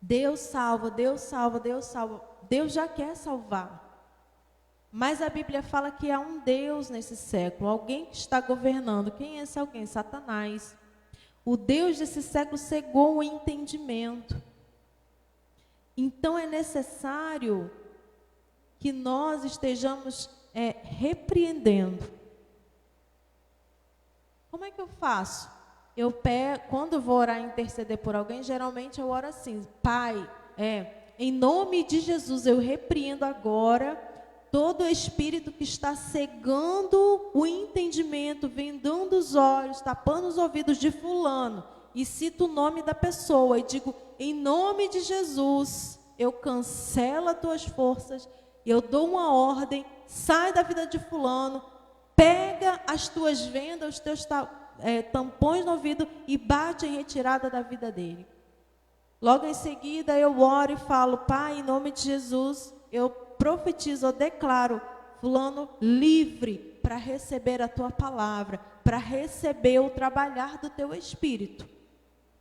Deus salva, Deus salva, Deus salva. Deus já quer salvar. Mas a Bíblia fala que há um Deus nesse século, alguém que está governando. Quem é esse alguém? Satanás. O Deus desse século cegou o entendimento. Então é necessário que nós estejamos repreendendo. Como é que eu faço? Quando eu vou orar e interceder por alguém, geralmente eu oro assim: Pai, em nome de Jesus, eu repreendo agora todo espírito que está cegando o entendimento, vendando os olhos, tapando os ouvidos de fulano, e cito o nome da pessoa e digo: em nome de Jesus, eu cancelo as tuas forças, eu dou uma ordem, sai da vida de fulano, pega as tuas vendas, os teus tampões no ouvido e bate em retirada da vida dele. Logo em seguida eu oro e falo: Pai, em nome de Jesus, eu profetizo, eu declaro fulano livre para receber a tua palavra, para receber o trabalhar do teu Espírito.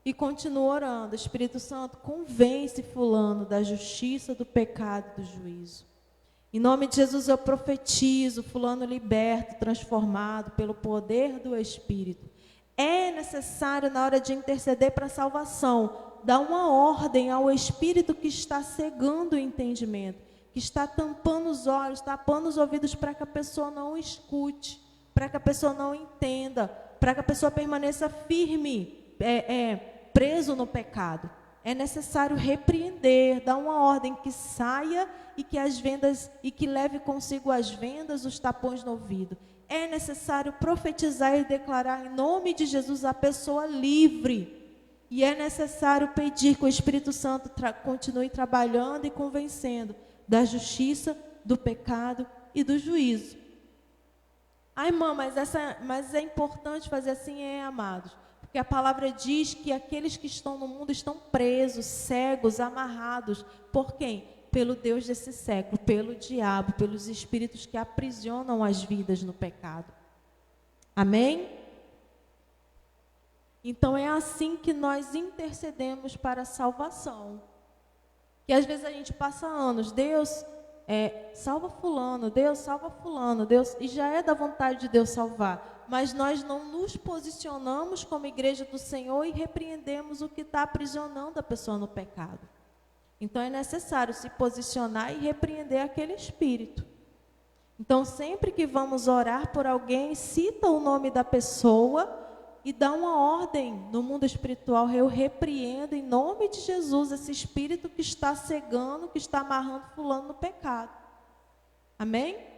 E continuo orando: Espírito Santo, convence fulano da justiça, do pecado e do juízo. Em nome de Jesus eu profetizo fulano liberto, transformado pelo poder do Espírito. É necessário, na hora de interceder para a salvação, dar uma ordem ao espírito que está cegando o entendimento, que está tampando os olhos, tapando os ouvidos, para que a pessoa não escute, para que a pessoa não entenda, para que a pessoa permaneça firme, preso no pecado. É necessário repreender, dar uma ordem que saia e que as vendas, e que leve consigo as vendas, os tapões no ouvido. É necessário profetizar e declarar em nome de Jesus a pessoa livre. E é necessário pedir que o Espírito Santo continue trabalhando e convencendo da justiça, do pecado e do juízo. Ai, irmã, mas é importante fazer assim, amados. Porque a palavra diz que aqueles que estão no mundo estão presos, cegos, amarrados. Por quem? Pelo Deus desse século, pelo diabo, pelos espíritos que aprisionam as vidas no pecado. Amém? Então é assim que nós intercedemos para a salvação. Que às vezes a gente passa anos: Deus, salva fulano, Deus, salva fulano, Deus, e já é da vontade de Deus salvar. Mas nós não nos posicionamos como igreja do Senhor e repreendemos o que está aprisionando a pessoa no pecado. Então é necessário se posicionar e repreender aquele espírito. Então sempre que vamos orar por alguém, cita o nome da pessoa e dá uma ordem no mundo espiritual: eu repreendo em nome de Jesus esse espírito que está cegando, que está amarrando fulano no pecado. Amém?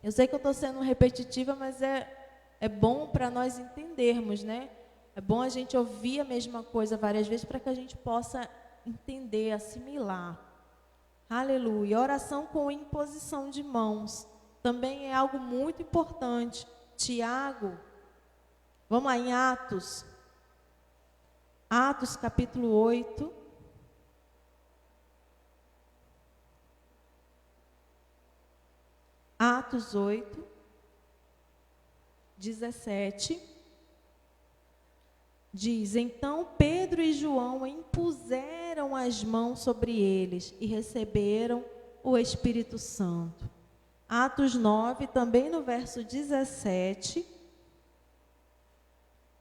Eu sei que eu estou sendo repetitiva, mas é bom para nós entendermos, né? É bom a gente ouvir a mesma coisa várias vezes para que a gente possa entender, assimilar. Aleluia. Oração com imposição de mãos também é algo muito importante. Tiago, vamos lá em Atos. Atos capítulo 8. Atos 8. 17, diz: então Pedro e João impuseram as mãos sobre eles e receberam o Espírito Santo. Atos 9, também no verso 17,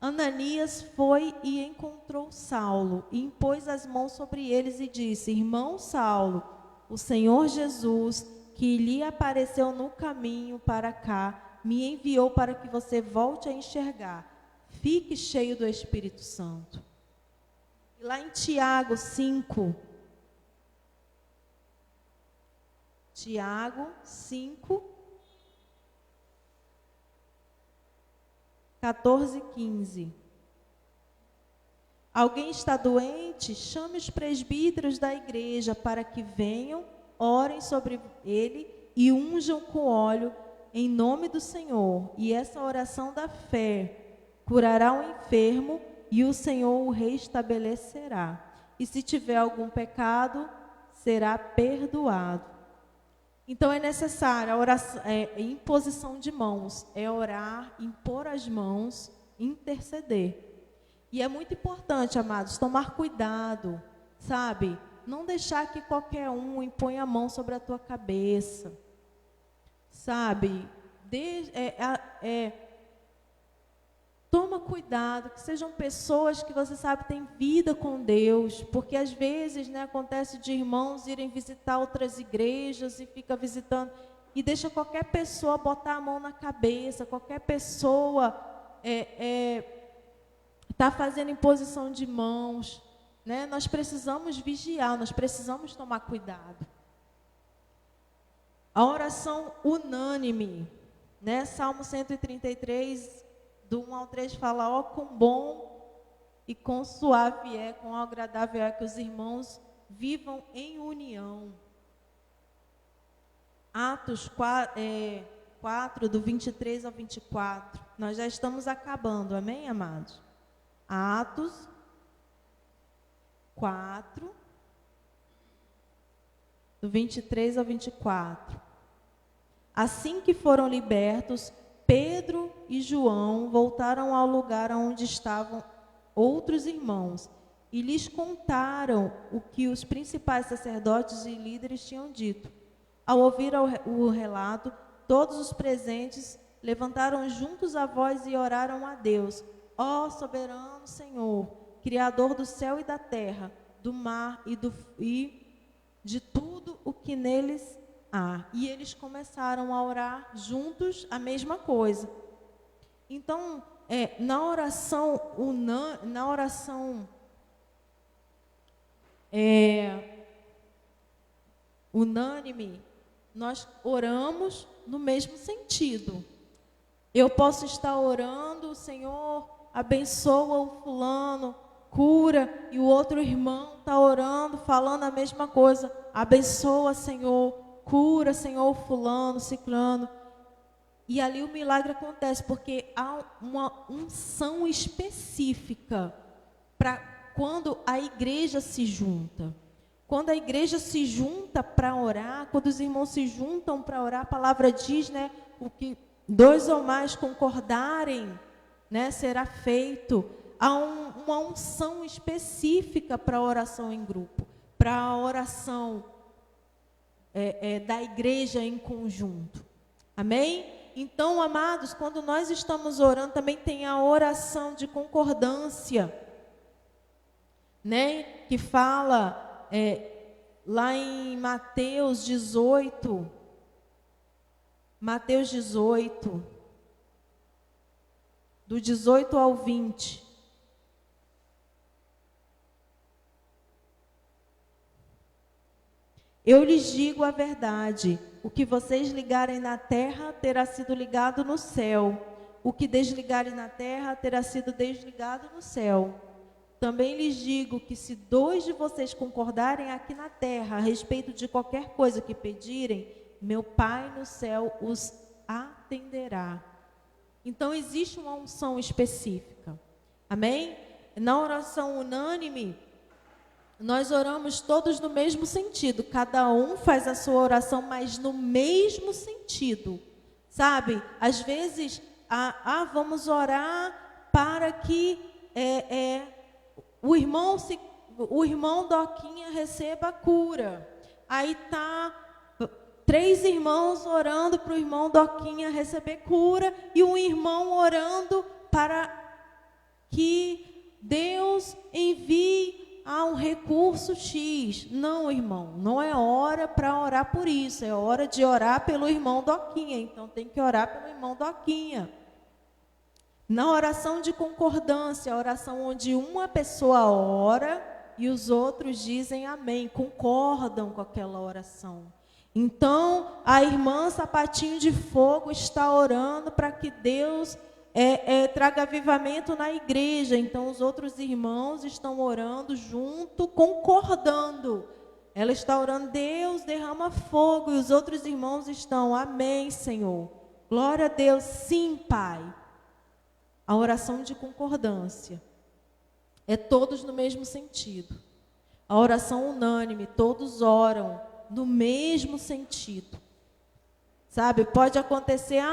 Ananias foi e encontrou Saulo, e impôs as mãos sobre eles e disse: irmão Saulo, o Senhor Jesus, que lhe apareceu no caminho para cá, me enviou para que você volte a enxergar. Fique cheio do Espírito Santo. E lá em Tiago 5, 14 e 15. Alguém está doente? Chame os presbíteros da igreja para que venham, orem sobre ele e unjam com óleo em nome do Senhor. E essa oração da fé curará o enfermo e o Senhor o restabelecerá. E se tiver algum pecado, será perdoado. Então é necessária a oração, imposição de mãos, é orar, impor as mãos, interceder. E é muito importante, amados, tomar cuidado, sabe? Não deixar que qualquer um imponha a mão sobre a tua cabeça, sabe? Toma cuidado, que sejam pessoas que você sabe têm vida com Deus, porque às vezes, acontece de irmãos irem visitar outras igrejas e fica visitando e deixa qualquer pessoa botar a mão na cabeça, qualquer pessoa tá fazendo imposição de mãos, Nós precisamos vigiar, nós precisamos tomar cuidado. A oração unânime, Salmo 133, do 1 ao 3 fala: ó, quão bom e quão suave é, quão agradável é que os irmãos vivam em união. Atos 4, do 23 ao 24. Nós já estamos acabando, amém, amados? Atos 4, do 23 ao 24. Assim que foram libertos, Pedro e João voltaram ao lugar onde estavam outros irmãos e lhes contaram o que os principais sacerdotes e líderes tinham dito. Ao ouvir o relato, todos os presentes levantaram juntos a voz e oraram a Deus: ó soberano Senhor, Criador do céu e da terra, do mar e de tudo o que neles há. E eles começaram a orar juntos a mesma coisa. Então, na oração unânime, nós oramos no mesmo sentido. Eu posso estar orando: o Senhor abençoa o fulano, cura, e o outro irmão está orando, falando a mesma coisa: abençoa, Senhor, cura, Senhor, fulano, ciclano. E ali o milagre acontece, porque há uma unção específica para quando a igreja se junta. Quando a igreja se junta para orar, quando os irmãos se juntam para orar, a palavra diz, o que dois ou mais concordarem, será feito. Há uma unção específica para a oração em grupo, para a oração da igreja em conjunto. Amém? Então, amados, quando nós estamos orando, também tem a oração de concordância, que fala lá em Mateus 18, do 18 ao 20. Eu lhes digo a verdade: o que vocês ligarem na terra terá sido ligado no céu, o que desligarem na terra terá sido desligado no céu. Também lhes digo que se 2 de vocês concordarem aqui na terra a respeito de qualquer coisa que pedirem, meu Pai no céu os atenderá. Então existe uma unção específica. Amém? Na oração unânime, nós oramos todos no mesmo sentido. Cada um faz a sua oração, mas no mesmo sentido. Sabe? Às vezes vamos orar para que o irmão Doquinha receba a cura. Aí tá 3 irmãos orando para o irmão Doquinha receber cura e um irmão orando para que Deus envie um recurso X. Não, irmão, não é hora para orar por isso, é hora de orar pelo irmão Doquinha. Então tem que orar pelo irmão Doquinha. Na oração de concordância, a oração onde uma pessoa ora e os outros dizem amém, concordam com aquela oração. Então, a irmã Sapatinho de Fogo está orando para que Deus traga avivamento na igreja. Então, os outros irmãos estão orando junto, concordando. Ela está orando, Deus derrama fogo, e os outros irmãos estão, amém, Senhor. Glória a Deus, sim, Pai. A oração de concordância. É todos no mesmo sentido. A oração unânime, todos oram no mesmo sentido. Sabe, pode acontecer,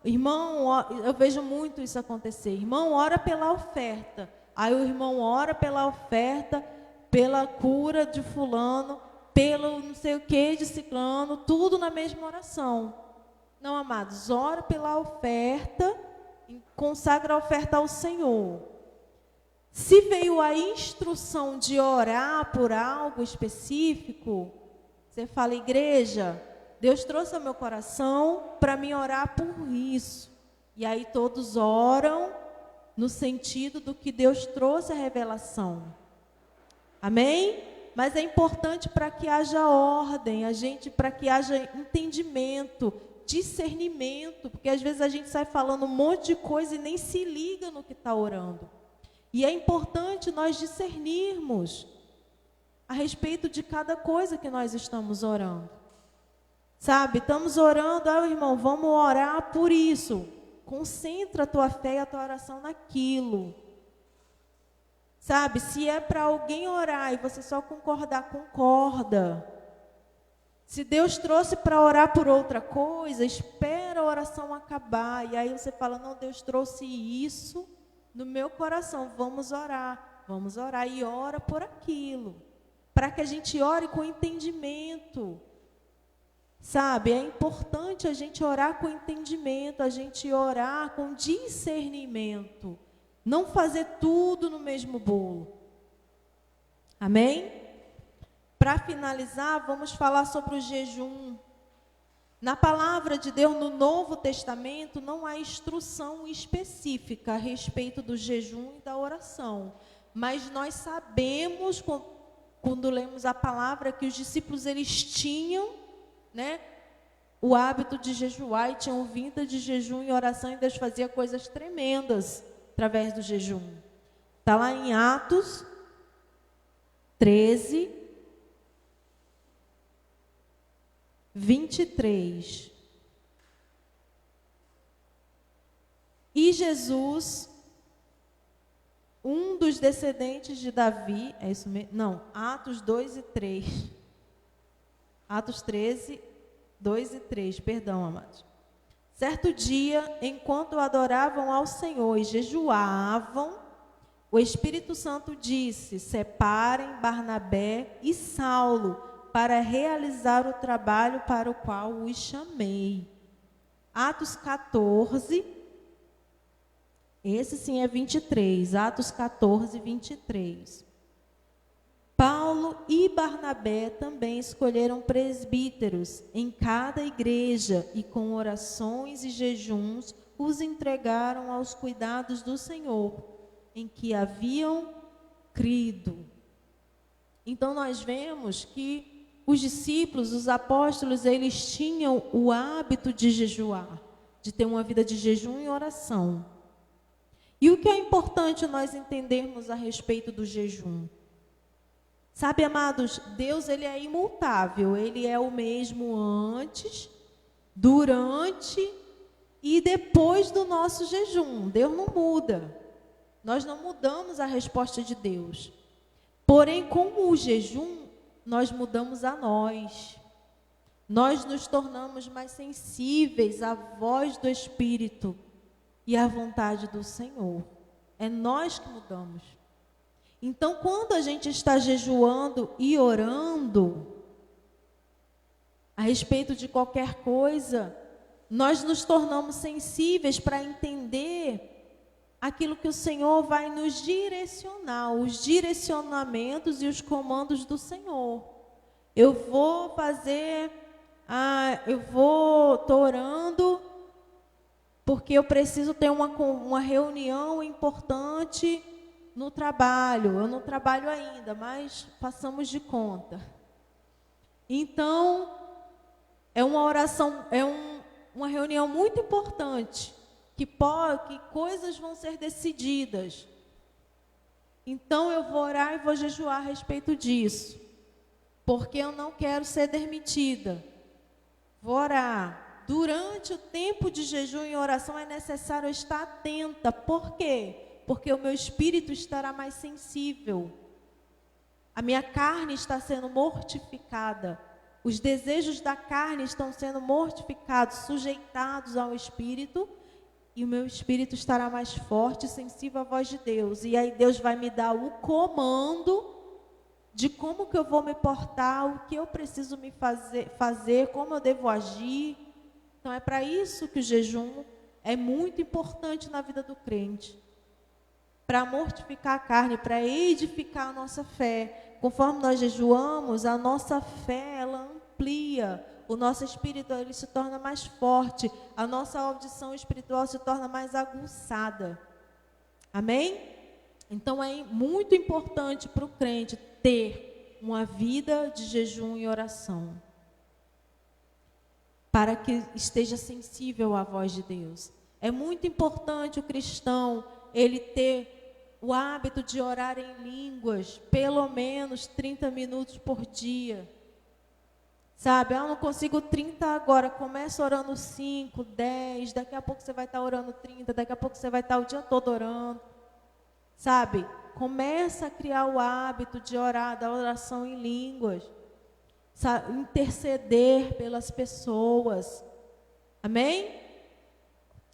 irmão, eu vejo muito isso acontecer. Irmão, ora pela oferta. Aí o irmão ora pela oferta, pela cura de fulano, pelo não sei o que de ciclano, tudo na mesma oração. Não, amados, ora pela oferta, consagra a oferta ao Senhor. Se veio a instrução de orar por algo específico, você fala, igreja, Deus trouxe ao meu coração para me orar por isso. E aí todos oram no sentido do que Deus trouxe a revelação. Amém? Mas é importante para que haja ordem, para que haja entendimento, discernimento, porque às vezes a gente sai falando um monte de coisa e nem se liga no que está orando. E é importante nós discernirmos a respeito de cada coisa que nós estamos orando. Sabe, estamos orando, irmão, vamos orar por isso. Concentra a tua fé e a tua oração naquilo. Sabe, se é para alguém orar e você só concordar, concorda. Se Deus trouxe para orar por outra coisa, espera a oração acabar. E aí você fala, não, Deus trouxe isso no meu coração, vamos orar e ora por aquilo, para que a gente ore com entendimento, sabe, é importante a gente orar com entendimento, a gente orar com discernimento, não fazer tudo no mesmo bolo, amém? Para finalizar, vamos falar sobre o jejum. Na palavra de Deus, no Novo Testamento, não há instrução específica a respeito do jejum e da oração. Mas nós sabemos, quando lemos a palavra, que os discípulos eles tinham, né, o hábito de jejuar e tinham vida de jejum e oração, e Deus fazia coisas tremendas através do jejum. Está lá em Atos 13, 23. E Jesus, um dos descendentes de Davi, é isso mesmo? Não, Atos 2 e 3. Atos 13, 2 e 3, perdão, amados. Certo dia, enquanto adoravam ao Senhor e jejuavam, o Espírito Santo disse, separem Barnabé e Saulo, para realizar o trabalho para o qual os chamei. Atos 14, esse sim é 23, Atos 14, 23. Paulo e Barnabé também escolheram presbíteros em cada igreja e com orações e jejuns os entregaram aos cuidados do Senhor, em que haviam crido. Então nós vemos que os discípulos, os apóstolos, eles tinham o hábito de jejuar, de ter uma vida de jejum e oração. E o que é importante nós entendermos a respeito do jejum? Sabe, amados, Deus ele é imutável, ele é o mesmo antes, durante e depois do nosso jejum. Deus não muda. Nós não mudamos a resposta de Deus. Porém, com o jejum, nós mudamos a nós. nós nos tornamos mais sensíveis à voz do Espírito e à vontade do Senhor. É nós que mudamos. Então, quando a gente está jejuando e orando a respeito de qualquer coisa, nós nos tornamos sensíveis para entender aquilo que o Senhor vai nos direcionar, os direcionamentos e os comandos do Senhor. Eu vou estou orando porque eu preciso ter uma reunião importante no trabalho. Eu não trabalho ainda, mas passamos de conta. Então, é uma oração, uma reunião muito importante, que coisas vão ser decididas. Então, eu vou orar e vou jejuar a respeito disso, porque eu não quero ser demitida. Vou orar. Durante o tempo de jejum e oração é necessário estar atenta. Por quê? Porque o meu espírito estará mais sensível. A minha carne está sendo mortificada. Os desejos da carne estão sendo mortificados, sujeitados ao espírito, e o meu espírito estará mais forte e sensível à voz de Deus. E aí Deus vai me dar o comando de como que eu vou me portar, o que eu preciso me fazer, como eu devo agir. Então é para isso que o jejum é muito importante na vida do crente. Para mortificar a carne, para edificar a nossa fé. Conforme nós jejuamos, a nossa fé, ela amplia. O nosso espírito, ele se torna mais forte. A nossa audição espiritual se torna mais aguçada. Amém? Então é muito importante para o crente ter uma vida de jejum e oração, para que esteja sensível à voz de Deus. É muito importante o cristão, ele ter o hábito de orar em línguas, pelo menos 30 minutos por dia. Sabe, eu não consigo 30 agora, começa orando 5, 10, daqui a pouco você vai estar orando 30, daqui a pouco você vai estar o dia todo orando. Sabe, começa a criar o hábito de orar, da oração em línguas. Sabe, interceder pelas pessoas. Amém?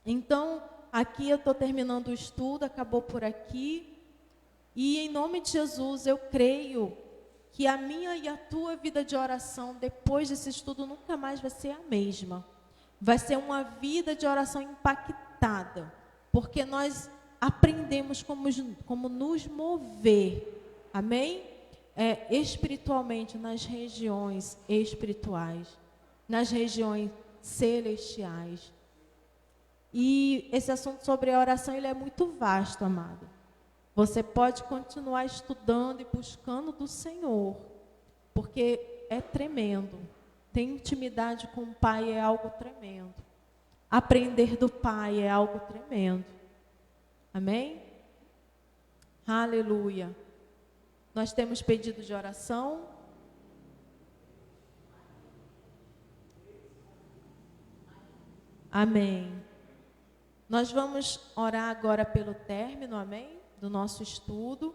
Então, aqui eu estou terminando o estudo, acabou por aqui. E em nome de Jesus, eu creio que a minha e a tua vida de oração, depois desse estudo, nunca mais vai ser a mesma. Vai ser uma vida de oração impactada, porque nós aprendemos como nos mover, amém? Espiritualmente, nas regiões espirituais, nas regiões celestiais. E esse assunto sobre a oração, ele é muito vasto, amado. Você pode continuar estudando e buscando do Senhor, porque é tremendo. Ter intimidade com o Pai é algo tremendo. Aprender do Pai é algo tremendo. Amém? Aleluia. Nós temos pedido de oração. Amém. Nós vamos orar agora pelo término, amém? Do nosso estudo.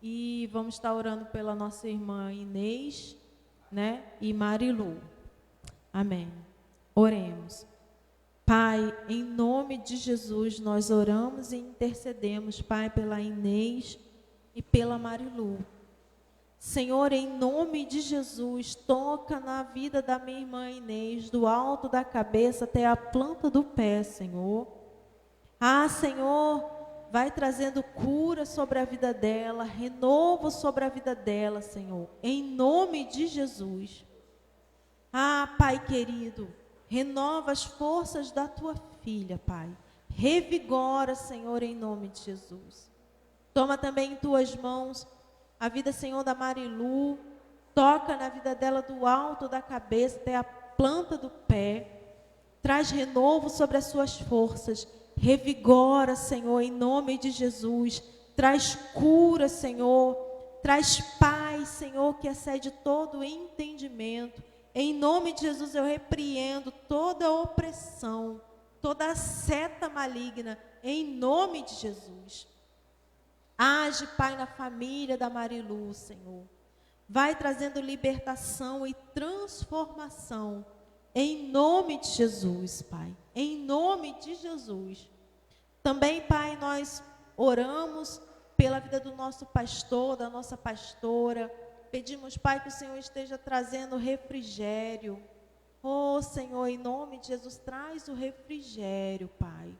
E vamos estar orando pela nossa irmã Inês, né? E Marilu. Amém. Oremos. Pai, em nome de Jesus, nós oramos e intercedemos, Pai, pela Inês e pela Marilu. Senhor, em nome de Jesus, toca na vida da minha irmã Inês, do alto da cabeça até a planta do pé, Senhor. Ah, Senhor, vai trazendo cura sobre a vida dela, renovo sobre a vida dela, Senhor, em nome de Jesus. Ah, Pai querido, renova as forças da tua filha, Pai. Revigora, Senhor, em nome de Jesus. Toma também em tuas mãos a vida, Senhor, da Marilu. Toca na vida dela do alto da cabeça até a planta do pé. Traz renovo sobre as suas forças. Revigora, Senhor, em nome de Jesus. Traz cura, Senhor. Traz paz, Senhor, que excede todo entendimento. Em nome de Jesus, eu repreendo toda opressão, toda seta maligna, em nome de Jesus. Age, Pai, na família da Marilu, Senhor. vai trazendo libertação e transformação. Em nome de Jesus, Pai. Em nome de Jesus. Também, Pai, nós oramos pela vida do nosso pastor, da nossa pastora. Pedimos, Pai, que o Senhor esteja trazendo refrigério. Oh, Senhor, em nome de Jesus, traz o refrigério, Pai.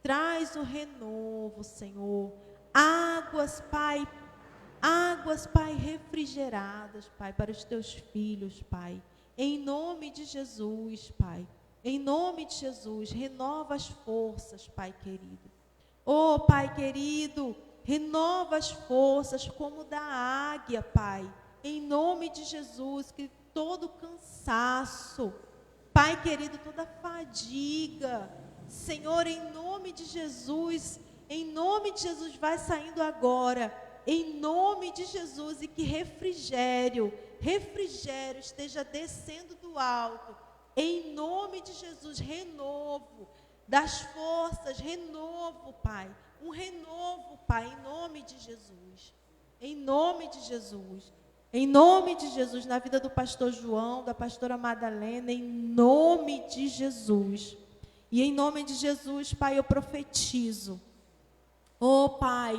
Traz o renovo, Senhor. Águas, Pai, refrigeradas, Pai, para os teus filhos, Pai. Em nome de Jesus, Pai. Em nome de Jesus, renova as forças, Pai querido. Oh, Pai querido, renova as forças como da águia, Pai. Em nome de Jesus, que todo cansaço, Pai querido, toda fadiga, Senhor, em nome de Jesus, vai saindo agora, em nome de Jesus, e que refrigério esteja descendo do alto, em nome de Jesus, renovo das forças, renovo, Pai, um renovo, Pai, em nome de Jesus, em nome de Jesus. Em nome de Jesus, na vida do pastor João, da pastora Madalena, em nome de Jesus. E em nome de Jesus, Pai, eu profetizo. Oh, Pai,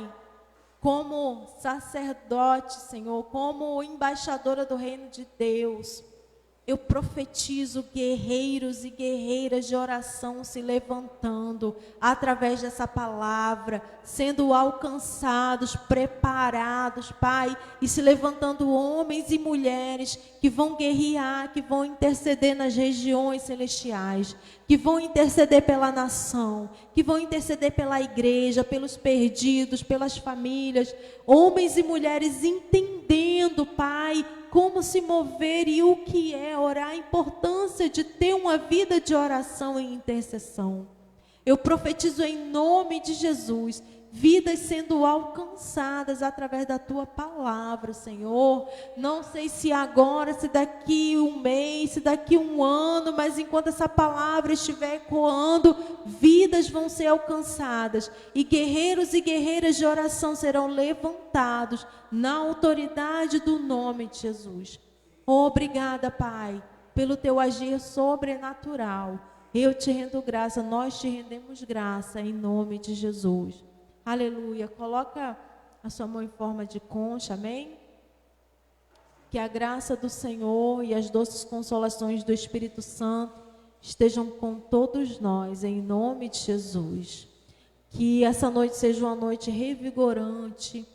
como sacerdote, Senhor, como embaixadora do reino de Deus, eu profetizo guerreiros e guerreiras de oração se levantando através dessa palavra, sendo alcançados, preparados, Pai, e se levantando homens e mulheres que vão guerrear, que vão interceder nas regiões celestiais, que vão interceder pela nação, que vão interceder pela igreja, pelos perdidos, pelas famílias, homens e mulheres entendendo, Pai, como se mover e o que é orar, a importância de ter uma vida de oração e intercessão. Eu profetizo em nome de Jesus, vidas sendo alcançadas através da Tua palavra, Senhor. Não sei se agora, se daqui um mês, se daqui um ano, mas enquanto essa palavra estiver ecoando, vidas vão ser alcançadas e guerreiros e guerreiras de oração serão levantados na autoridade do nome de Jesus. Obrigada, Pai, pelo Teu agir sobrenatural. Eu te rendo graça, nós te rendemos graça em nome de Jesus. Aleluia. Coloca a sua mão em forma de concha, amém? Que a graça do Senhor e as doces consolações do Espírito Santo estejam com todos nós, em nome de Jesus. Que essa noite seja uma noite revigorante,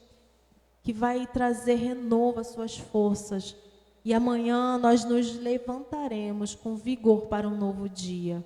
que vai trazer renovo às suas forças. E amanhã nós nos levantaremos com vigor para um novo dia.